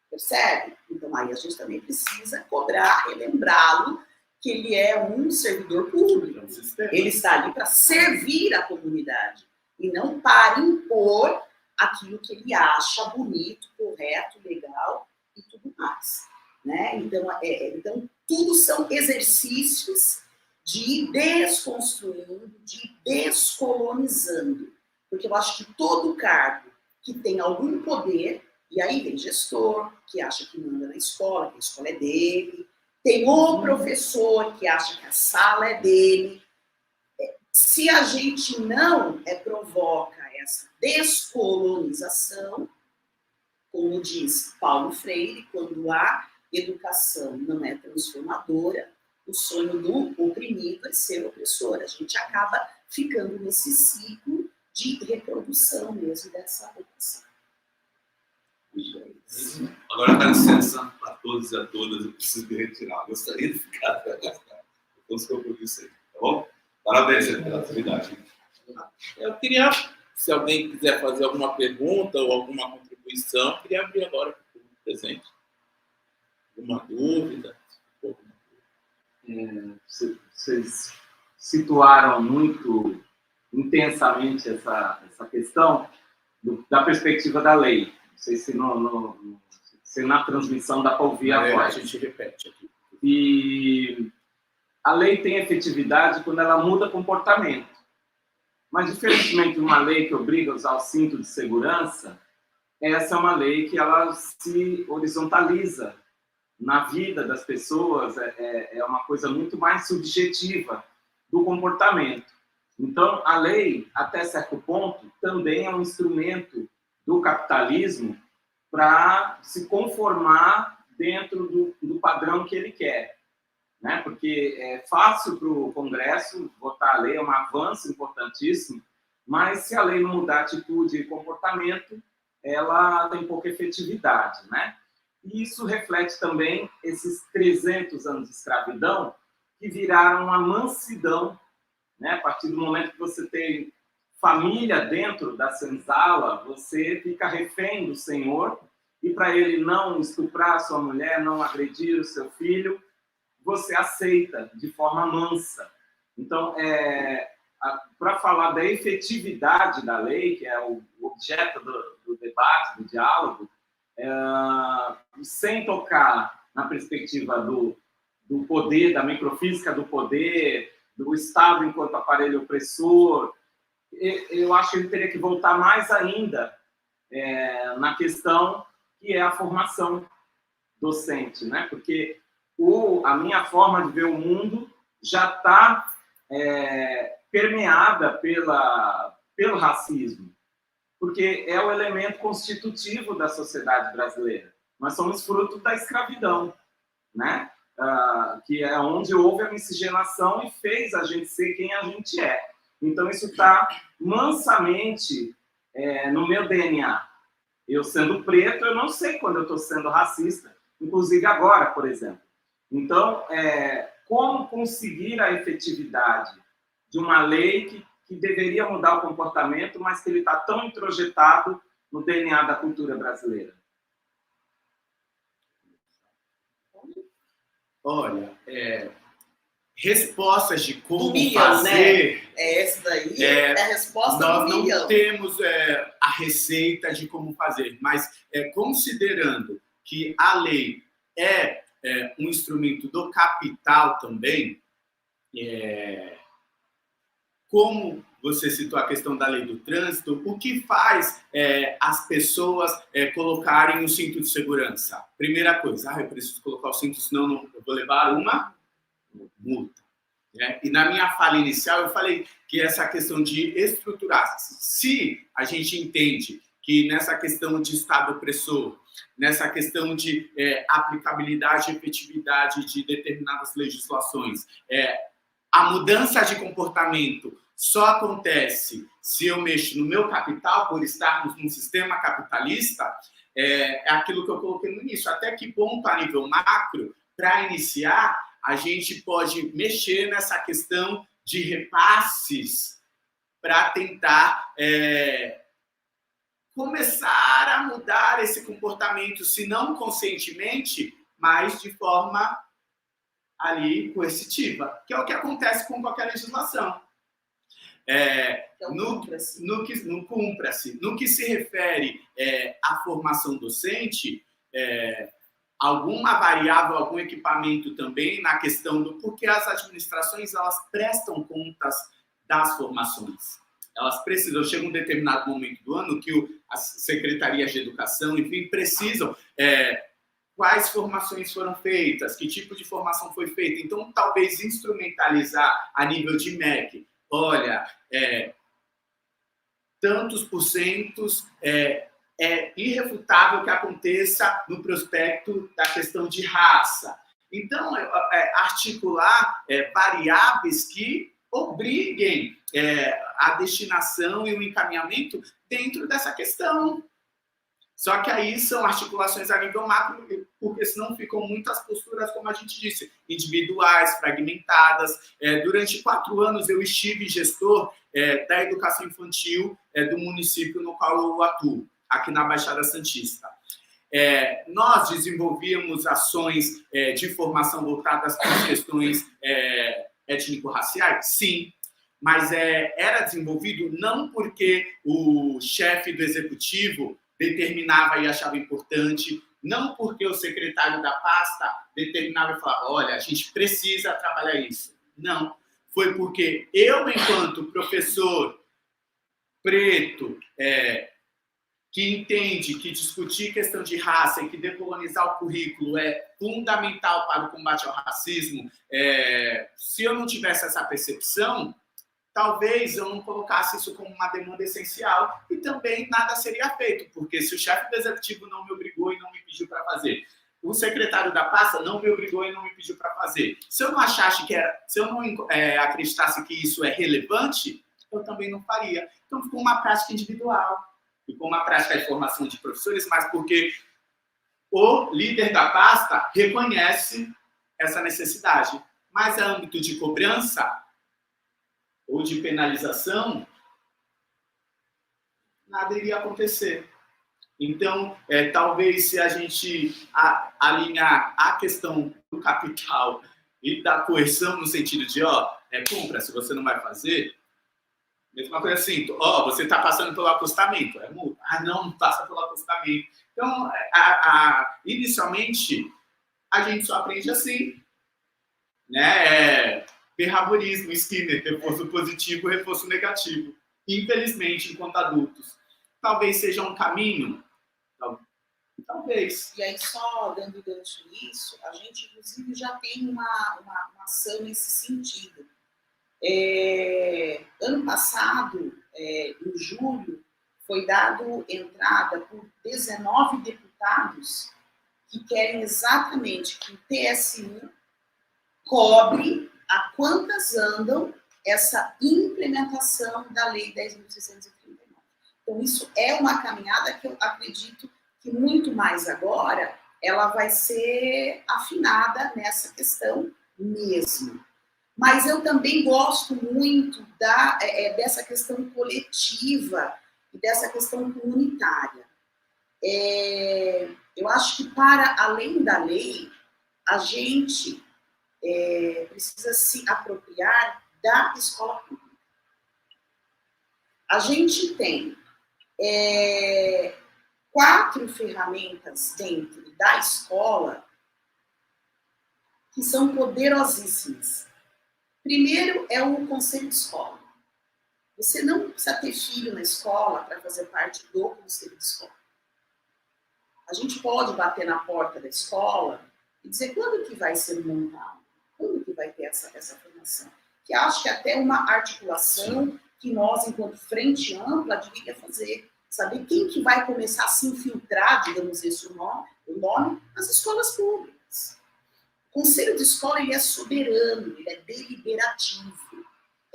Percebe? Então, aí a gente também precisa cobrar, relembrá-lo que ele é um servidor público. Ele está ali para servir a comunidade e não para impor aquilo que ele acha bonito, correto, legal e tudo mais. Né? Então, tudo são exercícios de ir desconstruindo, de ir descolonizando. Porque eu acho que todo cargo que tem algum poder, e aí vem gestor, que acha que manda na escola, que a escola é dele, tem o professor que acha que a sala é dele. Se a gente não provoca essa descolonização, como diz Paulo Freire, quando a educação não é transformadora, o sonho do oprimido é ser opressor. A gente acaba ficando nesse ciclo de reprodução mesmo dessa opressão. Agora, dá licença para todos e a todas, eu preciso me retirar. Eu gostaria de ficar até todos os compromissos aí, tá bom? Parabéns pela atividade. Eu queria, se alguém quiser fazer alguma pergunta ou alguma contribuição, eu queria abrir agora para o público presente. Alguma dúvida? Vocês situaram muito intensamente essa questão da perspectiva da lei. Não sei se na transmissão dá para ouvir a voz. A gente repete aqui. E a lei tem efetividade quando ela muda comportamento. Mas, diferentemente de uma lei que obriga a usar o cinto de segurança, essa é uma lei que ela se horizontaliza na vida das pessoas, é uma coisa muito mais subjetiva do comportamento. Então, a lei, até certo ponto, também é um instrumento do capitalismo para se conformar dentro do padrão que ele quer. Né? Porque é fácil para o Congresso votar a lei, é um avanço importantíssimo, mas se a lei não mudar atitude e comportamento, ela tem pouca efetividade, né? E isso reflete também esses 300 anos de escravidão que viraram uma mansidão, né? A partir do momento que você tem família dentro da senzala, você fica refém do Senhor, e para ele não estuprar sua mulher, não agredir o seu filho, você aceita de forma mansa. Então, para falar da efetividade da lei, que é o objeto do debate, do diálogo, sem tocar na perspectiva do poder, da microfísica do poder, do Estado enquanto aparelho opressor, eu acho que ele teria que voltar mais ainda na questão que é a formação docente, né? Porque a minha forma de ver o mundo já está permeada pelo racismo, porque é o elemento constitutivo da sociedade brasileira. Nós somos fruto da escravidão, né? Que é onde houve a miscigenação e fez a gente ser quem a gente é. Então, isso está mansamente no meu DNA. Eu, sendo preto, eu não sei quando eu estou sendo racista, inclusive agora, por exemplo. Então, como conseguir a efetividade de uma lei que deveria mudar o comportamento, mas que ele está tão introjetado no DNA da cultura brasileira? Olha, respostas de como milhão, fazer... Né? Essa daí é a resposta nós do milhão. Não temos a receita de como fazer, mas considerando que a lei é um instrumento do capital também, como você citou a questão da lei do trânsito, o que faz as pessoas colocarem o cinto de segurança? Primeira coisa, eu preciso colocar o cinto, senão eu vou levar uma multa. E na minha fala inicial eu falei que essa questão de estruturar, se a gente entende que nessa questão de Estado opressor, nessa questão de aplicabilidade e efetividade de determinadas legislações, a mudança de comportamento só acontece se eu mexo no meu capital, por estarmos num sistema capitalista, é aquilo que eu coloquei no início. Até que ponto, a nível macro, para iniciar, a gente pode mexer nessa questão de repasses para tentar começar a mudar esse comportamento, se não conscientemente, mas de forma ali coercitiva, que é o que acontece com qualquer legislação. No que se refere à formação docente, alguma variável, algum equipamento também na questão do porquê as administrações elas prestam contas das formações. Elas precisam, chega um determinado momento do ano que as secretarias de educação, enfim, precisam quais formações foram feitas, que tipo de formação foi feita. Então, talvez instrumentalizar a nível de MEC. Olha, tantos porcentos é irrefutável que aconteça no prospecto da questão de raça. Então, articular variáveis que obriguem a destinação e o encaminhamento dentro dessa questão. Só que aí são articulações a nível macro, porque senão ficam muitas posturas, como a gente disse, individuais, fragmentadas. Durante 4 anos eu estive gestor da educação infantil do município no qual eu atuo, aqui na Baixada Santista. Nós desenvolvíamos ações de formação voltadas para as questões étnico-raciais? Sim, mas era desenvolvido não porque o chefe do executivo determinava e achava importante, não porque o secretário da pasta determinava e falava, olha, a gente precisa trabalhar isso. Não, foi porque eu, enquanto professor preto, que entende que discutir questão de raça e que decolonizar o currículo é fundamental para o combate ao racismo, se eu não tivesse essa percepção, talvez eu não colocasse isso como uma demanda essencial e também nada seria feito, porque se o chefe do executivo não me obrigou e não me pediu para fazer, o secretário da pasta não me obrigou e não me pediu para fazer, se eu não achasse que se eu não acreditasse que isso é relevante, eu também não faria. Então ficou uma prática individual, ficou uma prática de formação de professores, mas porque o líder da pasta reconhece essa necessidade. Mas a âmbito de cobrança ou de penalização, nada iria acontecer. Então, talvez se a gente alinhar a questão do capital e da coerção no sentido de, compra, se você não vai fazer, Mesma coisa assim, você está passando pelo acostamento, é multa. Ah, não passa pelo acostamento. Então, inicialmente, a gente só aprende assim, né? Terraborismo, Skinner, reforço positivo, reforço negativo. Infelizmente, enquanto adultos. Talvez seja um caminho, talvez. E aí, só dando gancho nisso, a gente, inclusive, já tem uma ação nesse sentido. Ano passado, em julho, foi dado entrada por 19 deputados que querem exatamente que o TSU cobre a quantas andam essa implementação da Lei 10.639. Então, isso é uma caminhada que eu acredito que muito mais agora ela vai ser afinada nessa questão mesmo. Mas eu também gosto muito dessa questão coletiva e dessa questão comunitária. Eu acho que, para além da lei, a gente precisa se apropriar da escola pública. A gente tem 4 ferramentas dentro da escola que são poderosíssimas. Primeiro é o conselho de escola. Você não precisa ter filho na escola para fazer parte do conselho de escola. A gente pode bater na porta da escola e dizer quando que vai ser montado, quando que vai ter essa formação. Que acho que até uma articulação que nós, enquanto frente ampla, deveria fazer. Saber quem que vai começar a se infiltrar, digamos esse o nome, nas escolas públicas. O conselho de escola, ele é soberano, ele é deliberativo.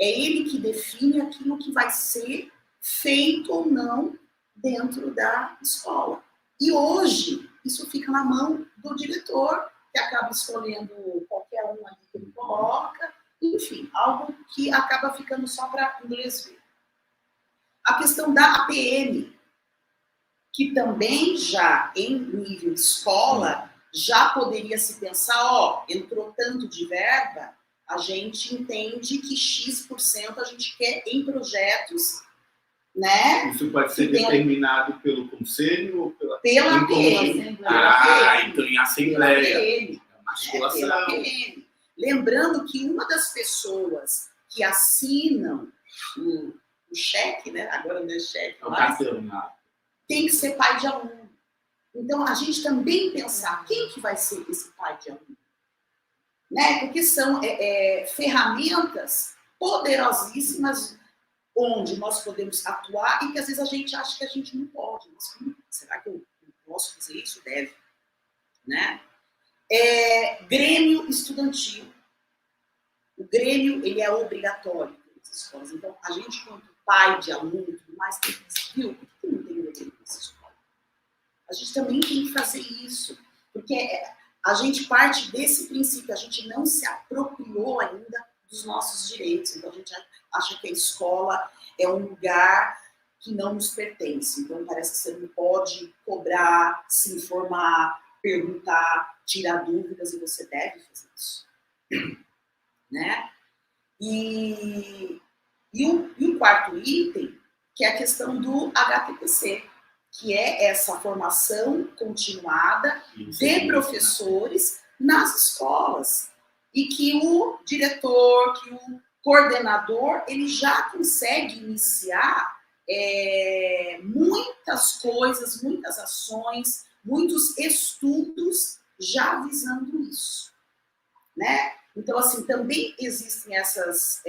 É ele que define aquilo que vai ser feito ou não dentro da escola. E hoje, isso fica na mão do diretor, que acaba escolhendo qualquer um ali que ele coloca, enfim, algo que acaba ficando só para inglês ver. A questão da APM, que também já em nível escola, já poderia se pensar, entrou tanto de verba, a gente entende que X% a gente quer em projetos, né? Isso pode ser determinado pelo conselho ou pela APM. Então em assembleia. Pela APM. Lembrando que uma das pessoas que assinam o cheque, né? Agora não é cheque, mas tem que ser pai de aluno. Então, a gente também pensar quem que vai ser esse pai de aluno. Né? Porque são ferramentas poderosíssimas onde nós podemos atuar e que às vezes a gente acha que a gente não pode. Mas, será que eu posso fazer isso? Deve. Né? Grêmio estudantil. O Grêmio, ele é obrigatório nas escolas. Então, a gente, quanto pai de aluno e tudo mais, tem que dizer, viu, por que não tem Grêmio nessa escola? A gente também tem que fazer isso. Porque a gente parte desse princípio, a gente não se apropriou ainda dos nossos direitos. Então, a gente acha que a escola é um lugar que não nos pertence. Então, parece que você não pode cobrar, se informar, perguntar, tirar dúvidas, e você deve fazer isso. Né? E o quarto item, que é a questão do HTPC, que é essa formação continuada de professores nas escolas. E que o diretor, que o coordenador, ele já consegue iniciar muitas coisas, muitas ações, muitos estudos já visando isso. Né? Então, assim, também existem essas,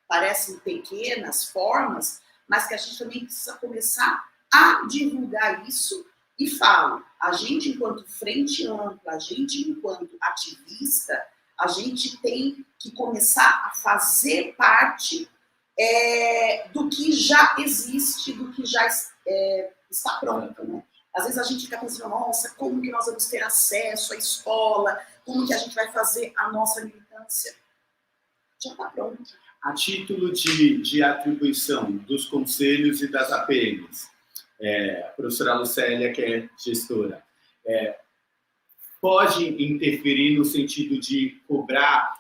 parecem pequenas formas, mas que a gente também precisa começar a divulgar isso. E falo, a gente enquanto frente ampla, a gente enquanto ativista, a gente tem que começar a fazer parte do que já existe, do que já está pronto. Né? Às vezes a gente fica pensando, nossa, como que nós vamos ter acesso à escola? Como que a gente vai fazer a nossa militância? Já está pronto. A título de atribuição dos conselhos e das APMs, a professora Lucélia, que é gestora, pode interferir no sentido de cobrar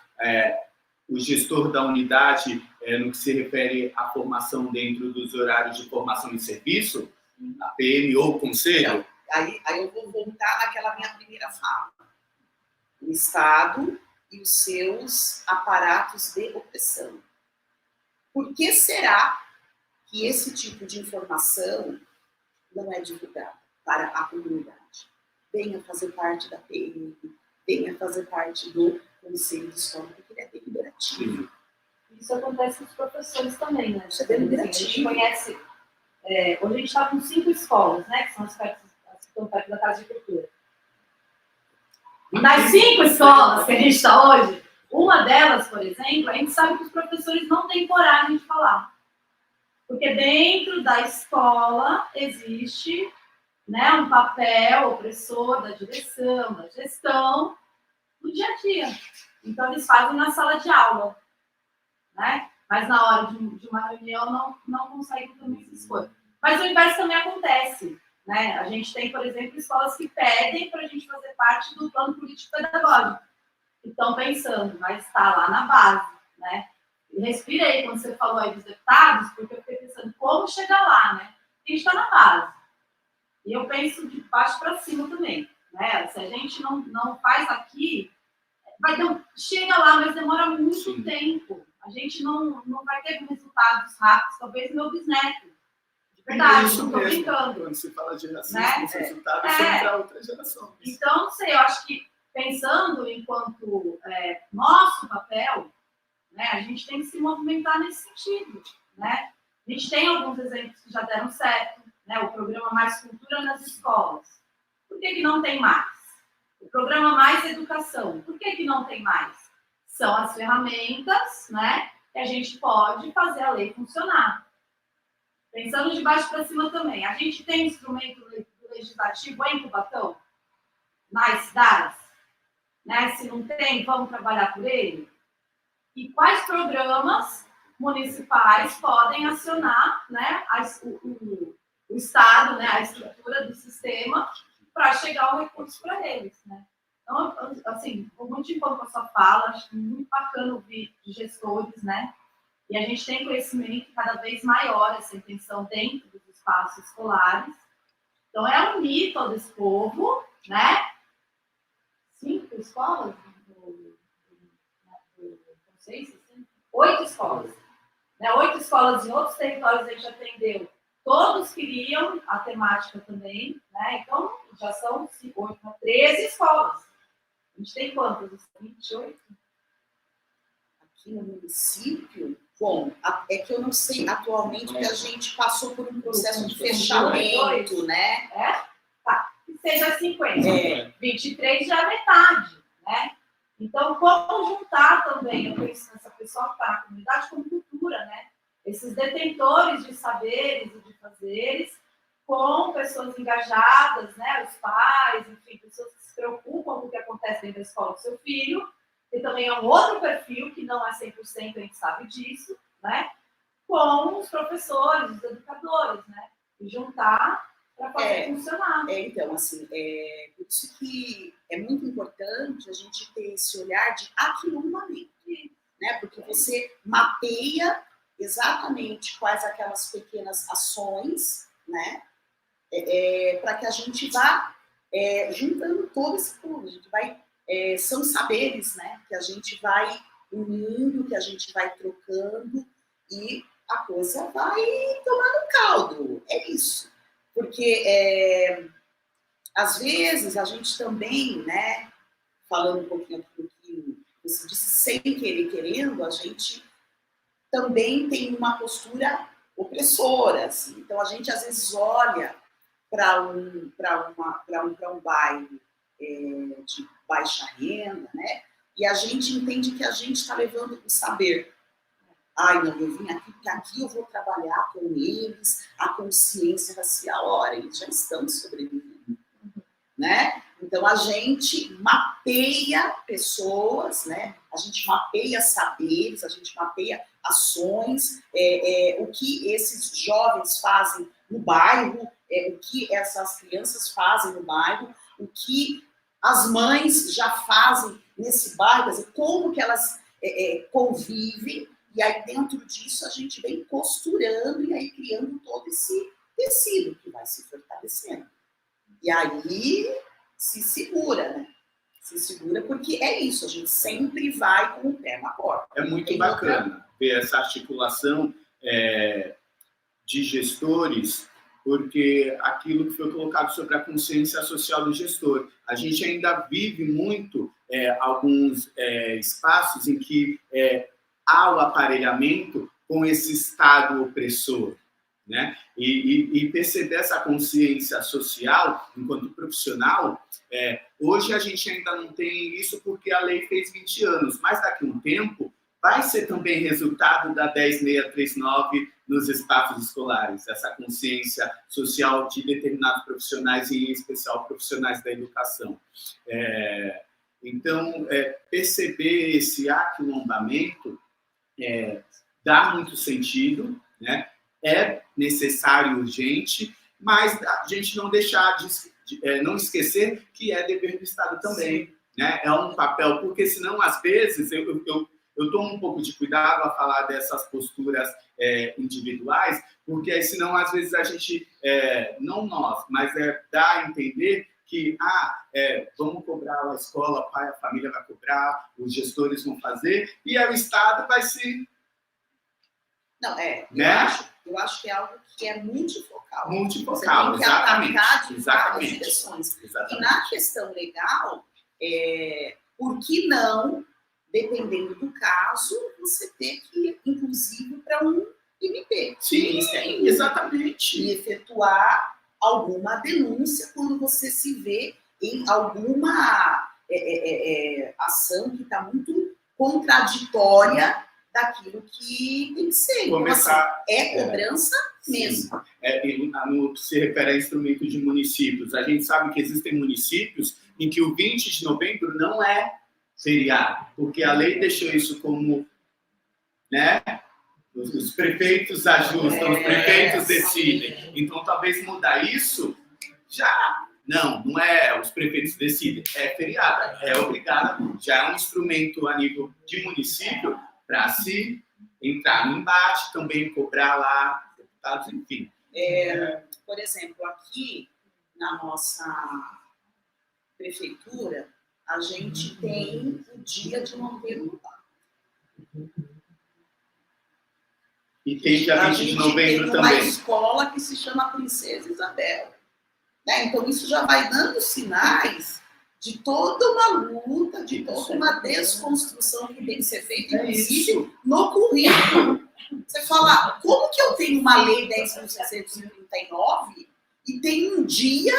o gestor da unidade, no que se refere à formação dentro dos horários de formação e serviço, a PM ou o conselho? Aí eu vou voltar naquela minha primeira fala. O Estado e os seus aparatos de opressão. Por que será que esse tipo de informação não é divulgada para a comunidade? Venha fazer parte da PM, venha fazer parte do Conselho de Escola, porque ele é deliberativo. Isso acontece com os professores também, né? Isso é deliberativo. A gente conhece... hoje a gente está com 5 escolas, né? Que são as que estão perto da Casa de Cultura. Das 5 escolas que a gente está hoje, uma delas, por exemplo, a gente sabe que os professores não têm coragem de falar. Porque dentro da escola existe, né, um papel opressor da direção, da gestão, no dia a dia. Então, eles fazem na sala de aula, né? Mas na hora de uma reunião não conseguem também essas coisas. Mas o inverso também acontece, né? A gente tem, por exemplo, escolas que pedem para a gente fazer parte do plano político-pedagógico. Que estão pensando, mas está lá na base, né? E respirei quando você falou aí dos deputados, porque eu fiquei pensando como chegar lá, né? A gente está na base. E eu penso de baixo para cima também, né? Se a gente não faz aqui, chega lá, mas demora muito tempo. A gente não vai ter resultados rápidos, talvez meu bisneto. De verdade, Isso não estou mesmo. brincando. Quando se fala de racismo, Né? os resultados são para outra geração. Então, não sei, eu acho que pensando enquanto nosso papel, né, a gente tem que se movimentar nesse sentido, né? A gente tem alguns exemplos que já deram certo, né? O programa Mais Cultura nas escolas. Por que não tem mais? O programa Mais Educação. Por que não tem mais? São as ferramentas, né, que a gente pode fazer a lei funcionar. Pensando de baixo para cima também. A gente tem instrumento legislativo em Cubatão? Nas cidades? Né? Se não tem, vamos trabalhar por ele? E quais programas municipais podem acionar, né, o Estado, né, a estrutura do sistema, para chegar o recurso para eles, né? Então, assim, vou muito de encontro com a sua fala, acho muito bacana ouvir de gestores, né? E a gente tem conhecimento cada vez maior, essa intenção dentro dos espaços escolares. Então, é unir todo esse povo, né? 5 escolas? 6, 8 escolas. Né? 8 escolas em outros territórios a gente atendeu. Todos queriam a temática também, né? Então, já são 13 escolas. A gente tem quantas? 28? Aqui no município, bom, é que eu não sei atualmente, porque a gente passou por um processo de fechamento, né? Tá. Que seja 50. 23 já é metade, né? Então, como juntar também, eu penso nessa pessoa que está na comunidade, como cultura, né? Esses detentores de saberes e de fazeres, com pessoas engajadas, né? Os pais, enfim, pessoas que se preocupam com o que acontece dentro da escola do seu filho, que também é um outro perfil, que não é 100%, a gente sabe disso, né? Com os professores, os educadores, né? E juntar para fazer funcionar. Então, assim, por isso que é muito importante a gente ter esse olhar de aquilombamento, né? Porque você mapeia exatamente quais aquelas pequenas ações, né? Para que a gente vá juntando todo esse povo, a gente vai, são saberes, né? Que a gente vai unindo, que a gente vai trocando e a coisa vai tomando caldo, é isso. Porque, às vezes, a gente também, né, falando um pouquinho do que você disse, sem querer, querendo, a gente também tem uma postura opressora. Assim. Então, a gente, às vezes, olha para um bairro de baixa renda, né, e a gente entende que a gente está levando o saber. Ai, não, eu vim aqui, porque aqui eu vou trabalhar com eles, a consciência racial. Ora, eles já estão sobrevivendo, né? Então, a gente mapeia pessoas, né? A gente mapeia saberes, a gente mapeia ações, o que esses jovens fazem no bairro, o que essas crianças fazem no bairro, o que as mães já fazem nesse bairro, quer dizer, como que elas convivem, e aí dentro disso a gente vem costurando e aí criando todo esse tecido que vai se fortalecendo. E aí se segura, né? Se segura porque é isso, a gente sempre vai com o pé na porta. É muito bacana ver essa articulação de gestores, porque aquilo que foi colocado sobre a consciência social do gestor. A gente ainda vive muito alguns espaços em que há o aparelhamento com esse Estado opressor, né? E perceber essa consciência social enquanto profissional, hoje a gente ainda não tem isso porque a lei fez 20 anos, mas daqui a um tempo vai ser também resultado da 10639 nos espaços escolares, essa consciência social de determinados profissionais, e em especial profissionais da educação. Então, perceber esse aquilombamento dá muito sentido, né? É necessário, urgente, mas a gente não deixar não esquecer que é dever do Estado também, né? É um papel, porque senão, às vezes, eu tomo um pouco de cuidado a falar dessas posturas individuais, porque aí, senão, às vezes, a gente, não nós, mas dá a entender que, vamos cobrar a escola, o pai, a família vai cobrar, os gestores vão fazer, e aí o Estado vai se... Não, né? Eu acho que é algo que é multifocal. Multifocal, você tem que exatamente. atacar de várias Exatamente. direções. Exatamente. E na questão legal, por que não, dependendo do caso, você ter que ir, inclusive, para um MP. Sim, exatamente. E efetuar alguma denúncia quando você se vê em alguma ação que está muito contraditória daquilo que tem que ser. Começar, então, assim, cobrança mesmo. No que se refere a instrumentos de municípios, a gente sabe que existem municípios em que o 20 de novembro não é feriado, porque a lei deixou isso como, né? Os prefeitos ajustam, os prefeitos decidem. Então, talvez mudar isso já... Não é os prefeitos decidem, é feriado, é obrigado, já é um instrumento a nível de município para se entrar no embate, também cobrar lá deputados, enfim. Por exemplo, aqui na nossa prefeitura, a gente tem o dia de Monteiro Lobato. E tem dia 20 de novembro também. A gente tem uma escola que se chama Princesa Isabel. Então, isso já vai dando sinais de toda uma luta, de toda uma desconstrução que tem que ser feita, inclusive, no currículo. Você fala, como que eu tenho uma lei 10.639 e tem um dia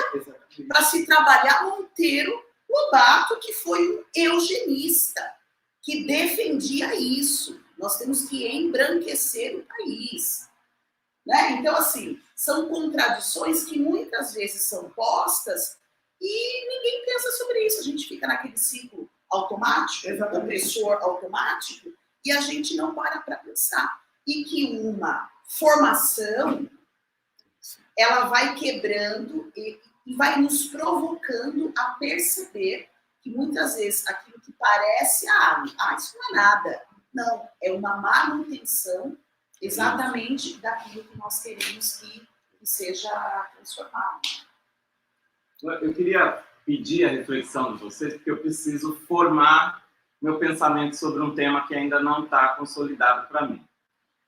para se trabalhar Monteiro Lobato, que foi um eugenista, que defendia isso. Nós temos que embranquecer o país. Né? Então, assim, são contradições que muitas vezes são postas e ninguém pensa sobre isso. A gente fica naquele ciclo automático, opressor automático, e a gente não para pensar. E que uma formação, ela vai quebrando e vai nos provocando a perceber que muitas vezes aquilo que parece, isso não é nada. Não, é uma manutenção exatamente daquilo que nós queremos que seja transformado. Eu queria pedir a reflexão de vocês, porque eu preciso formar meu pensamento sobre um tema que ainda não está consolidado para mim.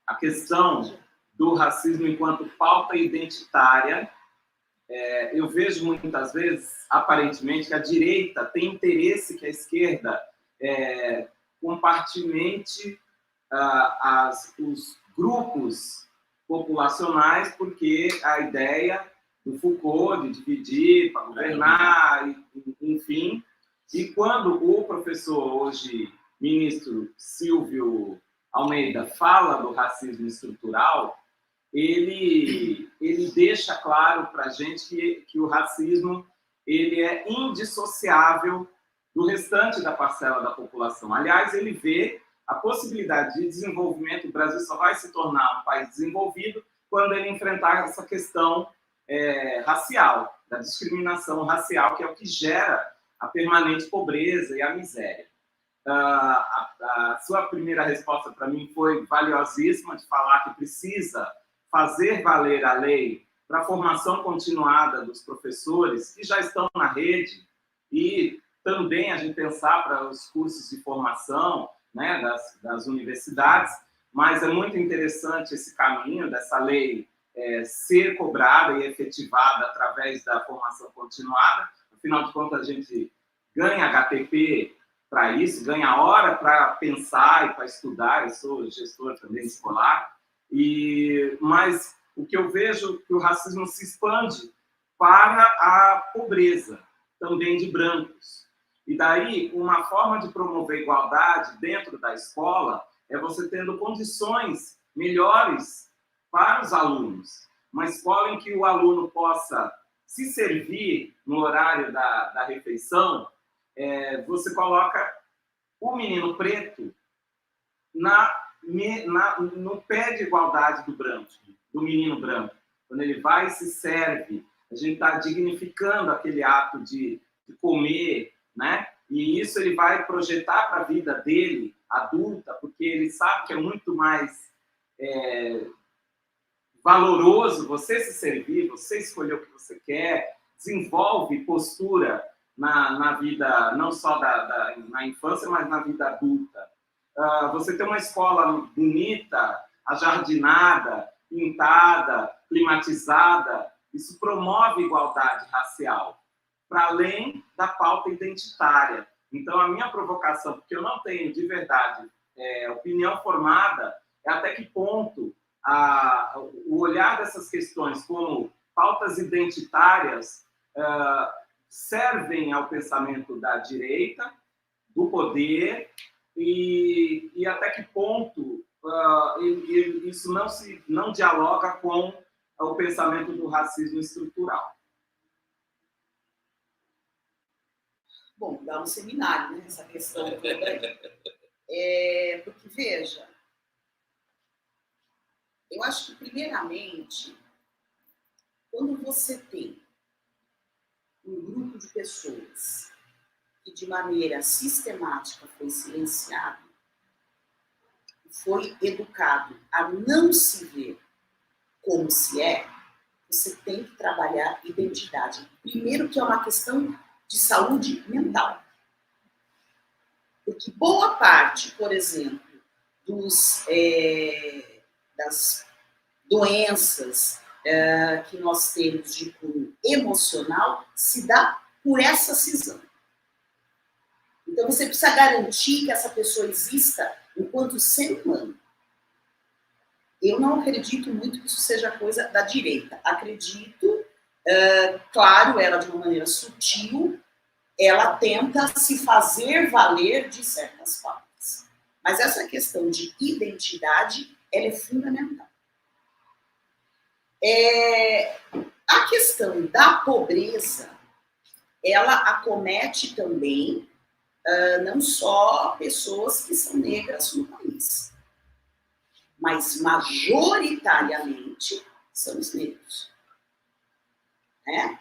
A questão do racismo enquanto pauta identitária. Eu vejo muitas vezes, aparentemente, que a direita tem interesse que a esquerda compartimente os grupos populacionais, porque a ideia do Foucault de dividir para governar, enfim. E quando o professor, hoje, ministro Silvio Almeida, fala do racismo estrutural, ele deixa claro para a gente que o racismo ele é indissociável do restante da parcela da população. Aliás, ele vê a possibilidade de desenvolvimento. O Brasil só vai se tornar um país desenvolvido quando ele enfrentar essa questão racial, da discriminação racial, que é o que gera a permanente pobreza e a miséria. A sua primeira resposta para mim foi valiosíssima, de falar que precisa fazer valer a lei para a formação continuada dos professores que já estão na rede e também a gente pensar para os cursos de formação, né, das universidades, mas é muito interessante esse caminho dessa lei ser cobrada e efetivada através da formação continuada. Afinal de contas, a gente ganha HTP para isso, ganha hora para pensar e para estudar. Eu sou gestor também escolar, mas o que eu vejo é que o racismo se expande para a pobreza, também de brancos. E daí, uma forma de promover igualdade dentro da escola é você tendo condições melhores para os alunos. Uma escola em que o aluno possa se servir no horário da refeição, você coloca o menino preto no pé de igualdade do menino branco. Quando ele vai e se serve, a gente está dignificando aquele ato de comer, né? E isso ele vai projetar para a vida dele, adulta, porque ele sabe que é muito mais valoroso você se servir, você escolher o que você quer, desenvolve postura na vida, não só na infância, mas na vida adulta. Você tem uma escola bonita, ajardinada, pintada, climatizada, isso promove igualdade racial, para além da pauta identitária. Então, a minha provocação, porque eu não tenho, de verdade, opinião formada, é até que ponto o olhar dessas questões como pautas identitárias servem ao pensamento da direita, do poder, e até que ponto isso não dialoga com o pensamento do racismo estrutural. Bom, dá um seminário, né, essa questão toda. Porque, veja, eu acho que, primeiramente, quando você tem um grupo de pessoas que, de maneira sistemática, foi silenciado, foi educado a não se ver como se é, você tem que trabalhar identidade. Primeiro, que é uma questão de saúde mental. Porque boa parte, por exemplo, das doenças que nós temos de cunho emocional se dá por essa cisão. Então, você precisa garantir que essa pessoa exista enquanto ser humano. Eu não acredito muito que isso seja coisa da direita. Acredito, claro, ela de uma maneira sutil, ela tenta se fazer valer de certas pautas. Mas essa questão de identidade, ela é fundamental. A questão da pobreza, ela acomete também não só pessoas que são negras no país, mas majoritariamente são os negros. Né?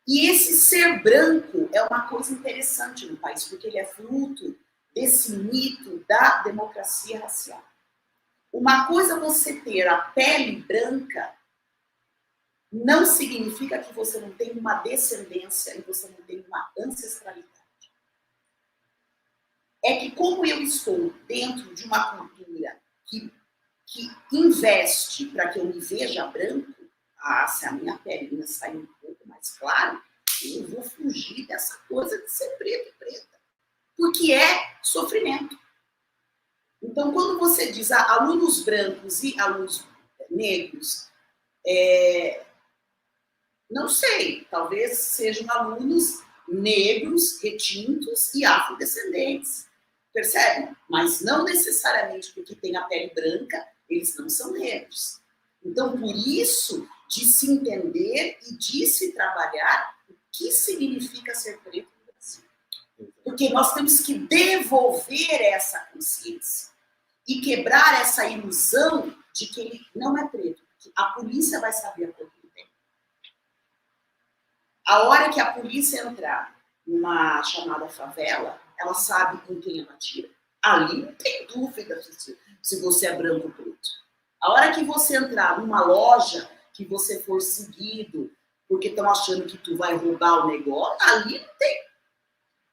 E esse ser branco é uma coisa interessante no país, porque ele é fruto desse mito da democracia racial. Uma coisa é você ter a pele branca não significa que você não tem uma descendência e você não tem uma ancestralidade. É que como eu estou dentro de uma cultura que investe para que eu me veja branco, se a minha pele sair um pouco mais clara, eu vou fugir dessa coisa de ser preto e preta. Porque é sofrimento. Então, quando você diz alunos brancos e alunos negros, não sei, talvez sejam alunos negros, retintos e afrodescendentes. Percebe? Mas não necessariamente porque tem a pele branca, eles não são negros. Então, por isso, de se entender e de se trabalhar o que significa ser preto no Brasil. Porque nós temos que devolver essa consciência e quebrar essa ilusão de que ele não é preto. Que a polícia vai saber a cor que ele tem. A hora que a polícia entrar numa chamada favela, ela sabe com quem ela tira. Ali não tem dúvida se você é branco ou preto. A hora que você entrar numa loja, que você for seguido, porque estão achando que tu vai roubar o negócio, ali não tem.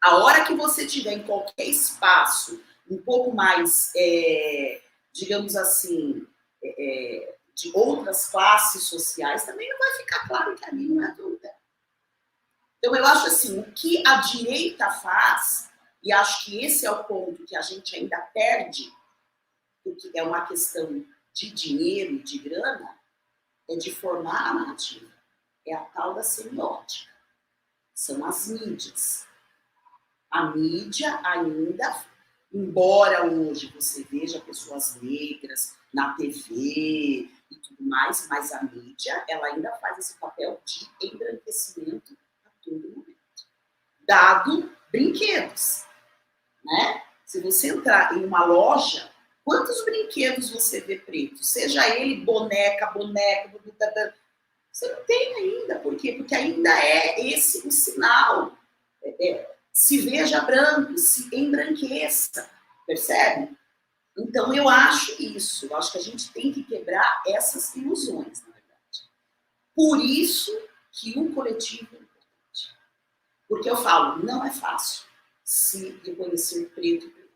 A hora que você tiver em qualquer espaço, um pouco mais, digamos assim, de outras classes sociais, também não vai ficar claro que ali não é teu lugar. Então, eu acho assim, o que a direita faz, e acho que esse é o ponto que a gente ainda perde, porque é uma questão de dinheiro e de grana, é de formar a narrativa. É a tal da semiótica. São as mídias. A mídia ainda, embora hoje você veja pessoas negras na TV e tudo mais, mas a mídia, ela ainda faz esse papel de embranquecimento a todo momento. Dado brinquedos, né? Se você entrar em uma loja, quantos brinquedos você vê pretos? Seja ele boneca, você não tem ainda. Por quê? Porque ainda é esse o sinal. Se veja branco, se embranqueça, percebe? Então, eu acho isso. Eu acho que a gente tem que quebrar essas ilusões, na verdade. Por isso que o coletivo é importante. Porque eu falo, não é fácil se reconhecer preto e preto.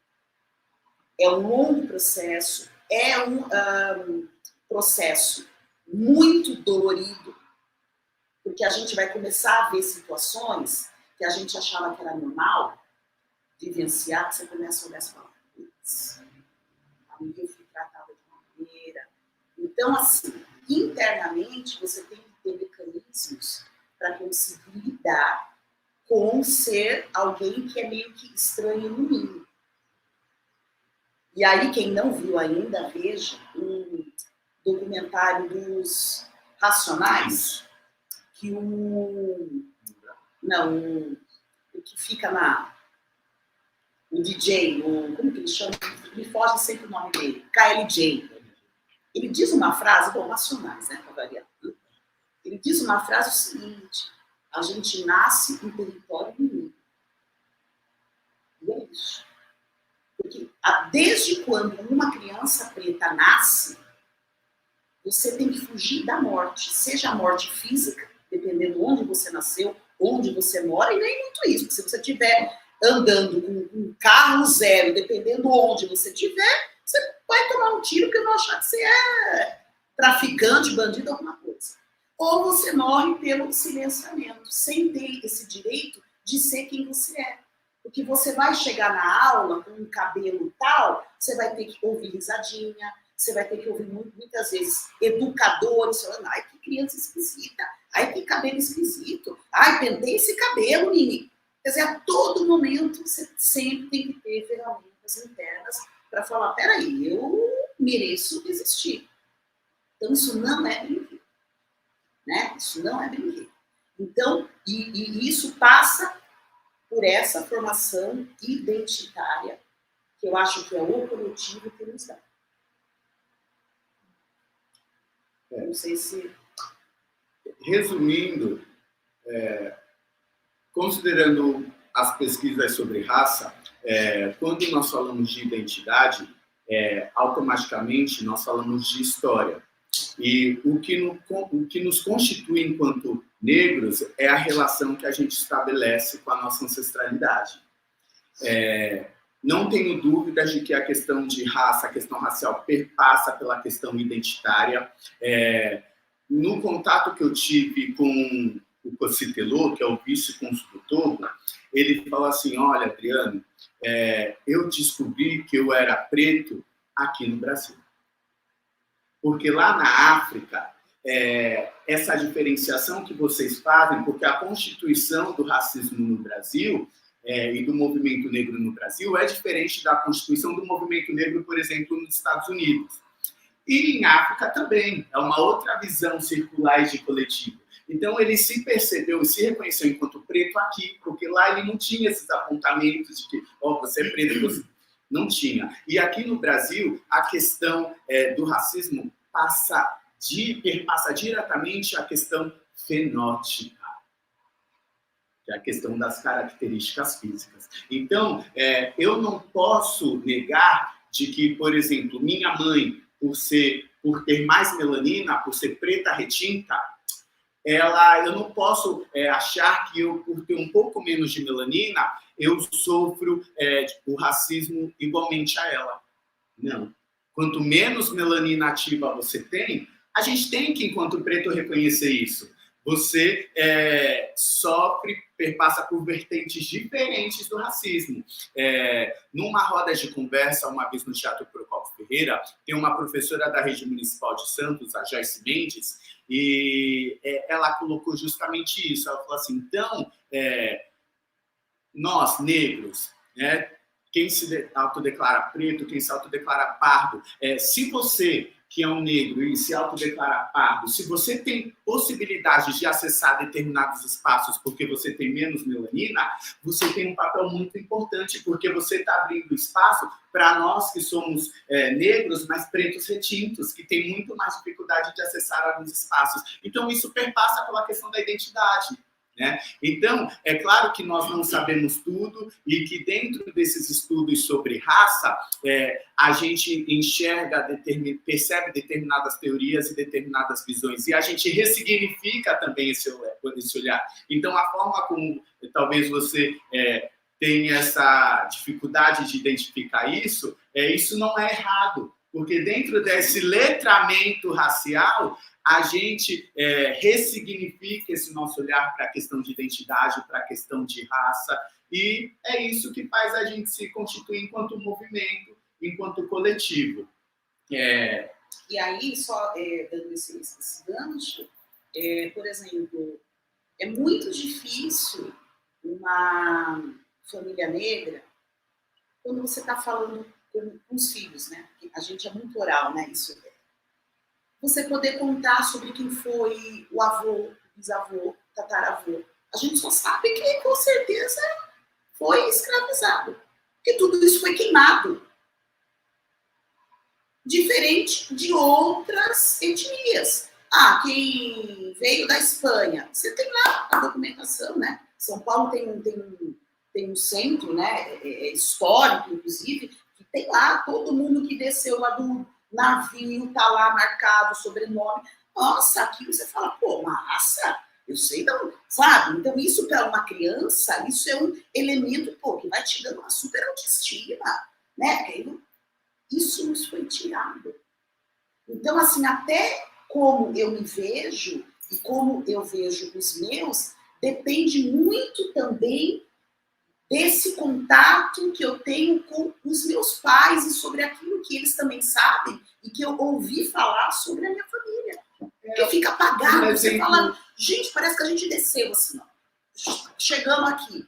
É um longo processo, é um processo muito dolorido, porque a gente vai começar a ver situações que a gente achava que era normal vivenciar, que você começa a olhar e falar, putz, a mim eu fui tratada de uma maneira. Então, assim, internamente você tem que ter mecanismos para conseguir lidar com ser alguém que é meio que estranho no mínimo. E aí, quem não viu ainda, veja um documentário dos Racionais, que o que fica o DJ, como que ele chama? Me foge sempre o nome dele, KLJ. Ele diz uma frase, bom, Racionais, né, para variar. Ele diz uma frase o seguinte, a gente nasce em território inimigo. E é isso. Porque desde quando uma criança preta nasce, você tem que fugir da morte, seja a morte física, dependendo de onde você nasceu, onde você mora, e nem muito isso, porque se você estiver andando com um carro zero, dependendo de onde você estiver, você vai tomar um tiro porque vão achar que você é traficante, bandido, alguma coisa. Ou você morre pelo silenciamento, sem ter esse direito de ser quem você é. Porque você vai chegar na aula com um cabelo tal, você vai ter que ouvir risadinha, você vai ter que ouvir muitas vezes educadores falando, ai, que criança esquisita, ai, que cabelo esquisito, ai, pentei esse cabelo, menino. Quer dizer, a todo momento você sempre tem que ter ferramentas internas para falar, peraí, eu mereço existir. Então, isso não é brinquedo. Né? Isso não é brinquedo. Então, e isso passa por essa formação identitária, que eu acho que é o coletivo que nos dá. Não sei se... Resumindo, considerando as pesquisas sobre raça, quando nós falamos de identidade, automaticamente nós falamos de história. E o que nos constitui enquanto negros é a relação que a gente estabelece com a nossa ancestralidade. Não tenho dúvidas de que a questão de raça, a questão racial, perpassa pela questão identitária. No contato que eu tive com o Cocitelô, que é o vice-cônsul do Togo, ele falou assim, olha, Adriano, eu descobri que eu era preto aqui no Brasil. Porque lá na África, essa diferenciação que vocês fazem, porque a constituição do racismo no Brasil e do movimento negro no Brasil é diferente da constituição do movimento negro, por exemplo, nos Estados Unidos. E em África também, é uma outra visão circular e de coletivo. Então, ele se percebeu e se reconheceu enquanto preto aqui, porque lá ele não tinha esses apontamentos de que, você é preto, você... Não tinha. E aqui no Brasil, a questão do racismo perpassa diretamente a questão fenótica. que é a questão das características físicas. Então, eu não posso negar de que, por exemplo, minha mãe, por ter mais melanina, por ser preta retinta, eu não posso achar que eu, por ter um pouco menos de melanina, eu sofro o racismo igualmente a ela. Não. Quanto menos melanina ativa você tem, a gente tem que, enquanto preto, reconhecer isso. Você passa por vertentes diferentes do racismo. Numa roda de conversa, uma vez no Teatro Procopio Ferreira, tem uma professora da Rede Municipal de Santos, a Joyce Mendes, e ela colocou justamente isso. Ela falou assim, então, nós, negros, né, quem se autodeclara preto, quem se autodeclara pardo, se você, que é um negro e se autodeclara pardo, se você tem possibilidade de acessar determinados espaços porque você tem menos melanina, você tem um papel muito importante, porque você está abrindo espaço para nós que somos negros, mas pretos retintos, que tem muito mais dificuldade de acessar alguns espaços. Então, isso perpassa pela questão da identidade. Né? Então, é claro que nós não sabemos tudo e que dentro desses estudos sobre raça, a gente percebe determinadas teorias e determinadas visões, e a gente ressignifica também esse olhar. Então, a forma como talvez você tenha essa dificuldade de identificar isso não é errado, porque dentro desse letramento racial, a gente ressignifica esse nosso olhar para a questão de identidade, para a questão de raça, e é isso que faz a gente se constituir enquanto movimento, enquanto coletivo. E aí, só dando esse gancho, por exemplo, é muito difícil uma família negra, quando você está falando com os filhos, né? A gente é muito oral, né? Isso você poder contar sobre quem foi o avô, bisavô, tataravô. A gente só sabe que, com certeza, foi escravizado. Porque tudo isso foi queimado. Diferente de outras etnias. Quem veio da Espanha. Você tem lá a documentação, né? São Paulo tem um centro, né? Histórico, inclusive, que tem lá todo mundo que desceu lá do navio, tá lá marcado, sobrenome. Nossa, aquilo você fala, pô, massa, eu sei não, sabe? Então, isso para uma criança, isso é um elemento, pô, que vai te dando uma super autoestima, né? Isso nos foi tirado. Então, assim, até como eu me vejo e como eu vejo os meus, depende muito também desse contato que eu tenho com os meus pais e sobre aquilo que eles também sabem e que eu ouvi falar sobre a minha família. Porque fica apagado, você fala, gente, parece que a gente desceu assim, ó, chegamos aqui.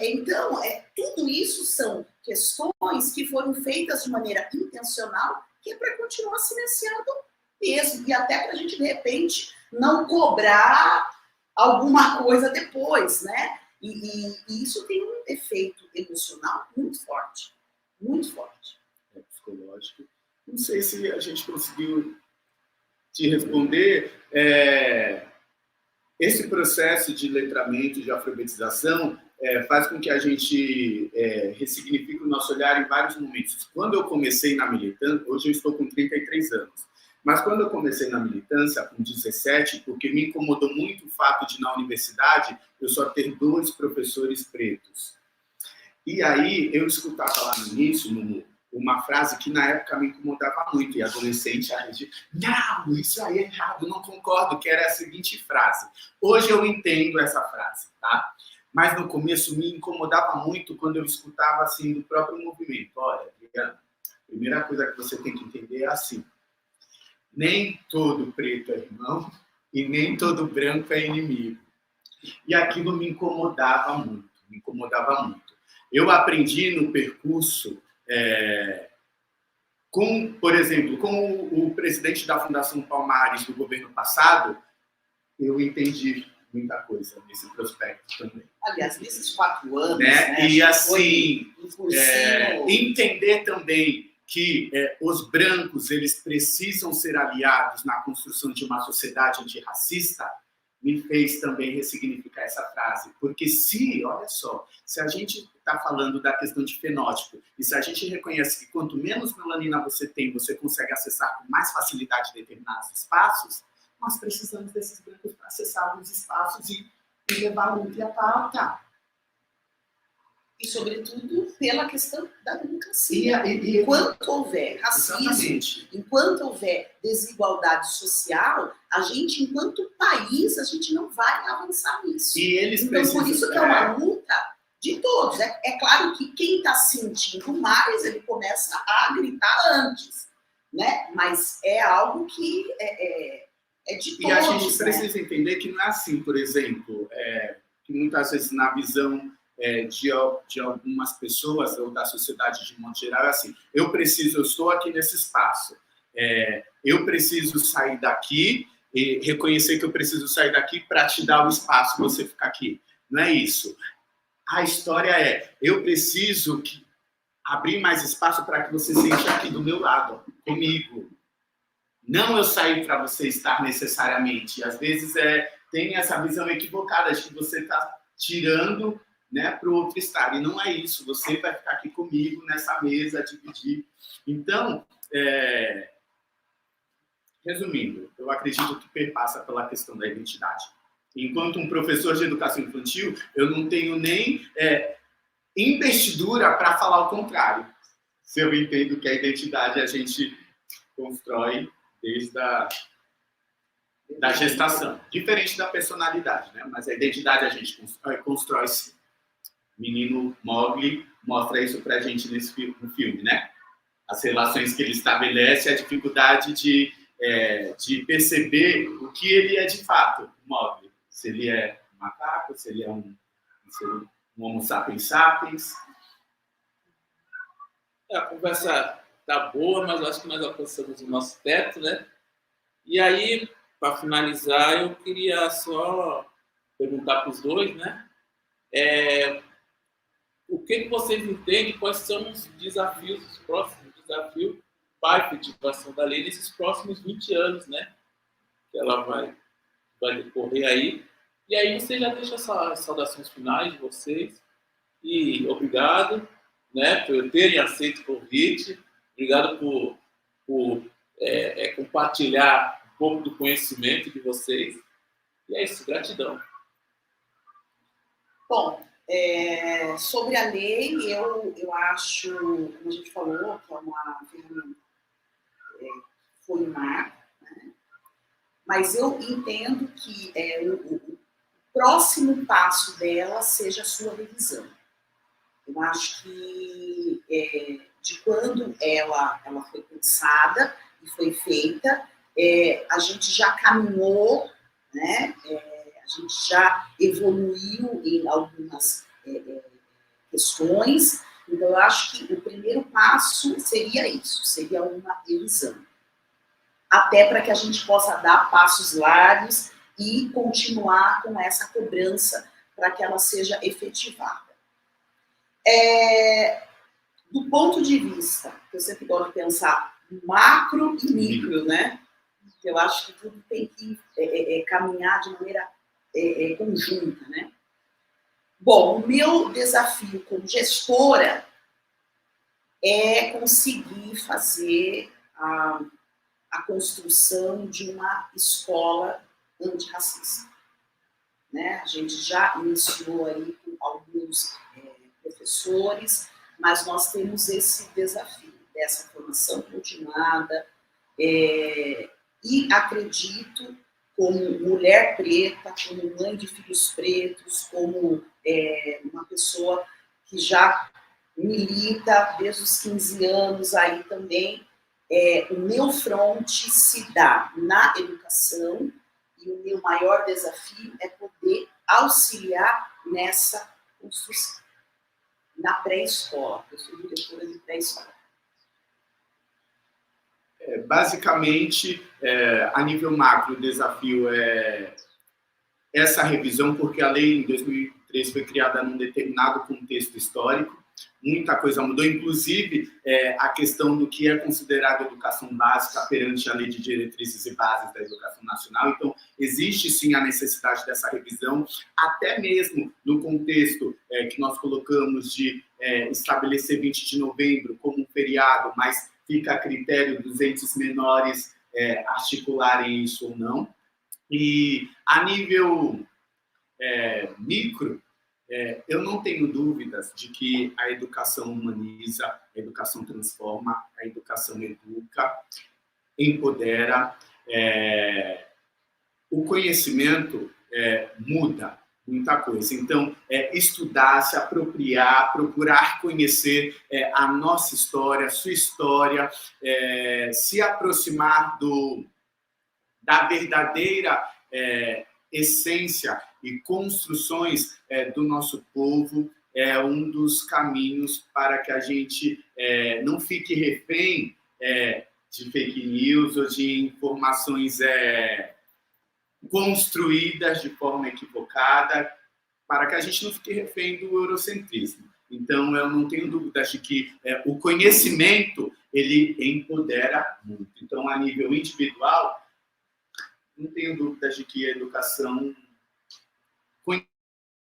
Então, tudo isso são questões que foram feitas de maneira intencional, que é para continuar silenciando mesmo, e até para a gente, de repente, não cobrar alguma coisa depois, né? E isso tem um efeito emocional muito forte. Muito forte. Psicológico. Não sei se a gente conseguiu te responder. Esse processo de letramento, de alfabetização, faz com que a gente ressignifique o nosso olhar em vários momentos. Quando eu comecei na militância, hoje eu estou com 33 anos, mas quando eu comecei na militância, com 17, porque me incomodou muito o fato de, na universidade, eu só ter 2 professores pretos. E aí, eu escutava lá no início, uma frase que na época me incomodava muito, e adolescente, a gente, não, isso aí é errado, não concordo, que era a seguinte frase. Hoje eu entendo essa frase, tá? Mas no começo me incomodava muito quando eu escutava assim do próprio movimento. Olha, Adriana, a primeira coisa que você tem que entender é assim, nem todo preto é irmão e nem todo branco é inimigo. E aquilo me incomodava muito, Eu aprendi no percurso, por exemplo, com o presidente da Fundação Palmares do governo passado, eu entendi muita coisa nesse prospecto também. Aliás, nesses 4 anos, né? E assim, entender também que os brancos eles precisam ser aliados na construção de uma sociedade antirracista, me fez também ressignificar essa frase. Porque olha só, se a gente está falando da questão de fenótipo, e se a gente reconhece que quanto menos melanina você tem, você consegue acessar com mais facilidade determinados espaços, nós precisamos desses brancos para acessar os espaços e levar a luta e a pauta. E, sobretudo, pela questão da democracia. Enquanto houver racismo, exatamente, enquanto houver desigualdade social, a gente, enquanto país, a gente não vai avançar nisso. E eles então, precisam, por isso que é uma luta de todos. É claro que quem está sentindo mais, ele começa a gritar antes, né? Mas é algo que é de todos. E a gente precisa entender que não é assim, por exemplo, que muitas vezes na visão de algumas pessoas ou da sociedade de modo geral é assim: eu estou aqui nesse espaço, eu preciso sair daqui e reconhecer que eu preciso sair daqui para te dar o espaço para você ficar aqui. Não é isso. A história eu preciso abrir mais espaço para que você seja aqui do meu lado, comigo. Não eu sair para você estar necessariamente. Às vezes tem essa visão equivocada de que você está tirando, né, para o outro estar. E não é isso. Você vai ficar aqui comigo nessa mesa, dividir. Então, resumindo, eu acredito que perpassa pela questão da identidade. Enquanto um professor de educação infantil, eu não tenho nem investidura para falar o contrário. Se eu entendo que a identidade a gente constrói desde da gestação. Diferente da personalidade, né? Mas a identidade a gente constrói sim. O menino Mowgli mostra isso pra gente no filme, né? As relações que ele estabelece, a dificuldade de perceber o que ele é de fato, Mowgli. Se ele é um macaco, se ele é um Homo sapiens sapiens. A conversa tá boa, mas eu acho que nós alcançamos o nosso teto, né? E aí, para finalizar, eu queria só perguntar para os dois, né? O que vocês entendem, quais são os desafios, os próximos desafios para a efetivação da lei nesses próximos 20 anos, né? Que ela vai decorrer aí. E aí você já deixa as saudações finais de vocês. E obrigado, né, por terem aceito o convite. Obrigado por compartilhar um pouco do conhecimento de vocês. E é isso, gratidão. Bom, sobre a lei, eu acho, como a gente falou, que é uma ferramenta foi um marco, né? Mas eu entendo que o próximo passo dela seja a sua revisão. Eu acho que de quando ela foi pensada e foi feita, a gente já caminhou, né? A gente já evoluiu em algumas questões. Então, eu acho que o primeiro passo seria isso, seria uma revisão. Até para que a gente possa dar passos largos e continuar com essa cobrança para que ela seja efetivada. Do ponto de vista, que eu sempre gosto de pensar macro e micro, né? Eu acho que tudo tem que caminhar de maneira conjunta, né? Bom, o meu desafio como gestora é conseguir fazer a construção de uma escola antirracista, né? A gente já iniciou aí com alguns professores, mas nós temos esse desafio dessa formação continuada e acredito, como mulher preta, como mãe de filhos pretos, como uma pessoa que já milita desde os 15 anos aí também, o meu fronte se dá na educação e o meu maior desafio é poder auxiliar nessa construção, na pré-escola. Eu sou diretora de pré-escola. Basicamente, a nível macro, o desafio é essa revisão, porque a lei em 2003 foi criada num determinado contexto histórico, muita coisa mudou, inclusive a questão do que é considerado educação básica perante a Lei de Diretrizes e Bases da Educação Nacional. Então, existe sim a necessidade dessa revisão, até mesmo no contexto que nós colocamos de estabelecer 20 de novembro como um feriado, mas fica a critério dos entes menores articularem isso ou não. E a nível micro, eu não tenho dúvidas de que a educação humaniza, a educação transforma, a educação educa, empodera. O conhecimento muda muita coisa. Então, estudar, se apropriar, procurar conhecer a nossa história, a sua história, se aproximar da verdadeira essência e construções do nosso povo é um dos caminhos para que a gente não fique refém de fake news ou de informações construídas de forma equivocada, para que a gente não fique refém do eurocentrismo. Então, eu não tenho dúvidas de que o conhecimento, ele empodera muito. Então, a nível individual, não tenho dúvidas de que a educação,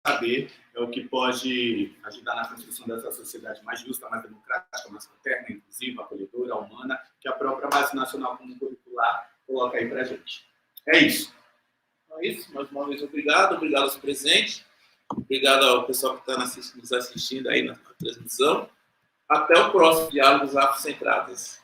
saber, é o que pode ajudar na construção dessa sociedade mais justa, mais democrática, mais fraterna, inclusiva, acolhedora, humana, que a própria Base Nacional Comum Curricular coloca aí para a gente. É isso. É isso. Mais uma vez, obrigado aos presentes. Obrigado ao pessoal que está nos assistindo aí na transmissão. Até o próximo Diálogos Afrocentrados.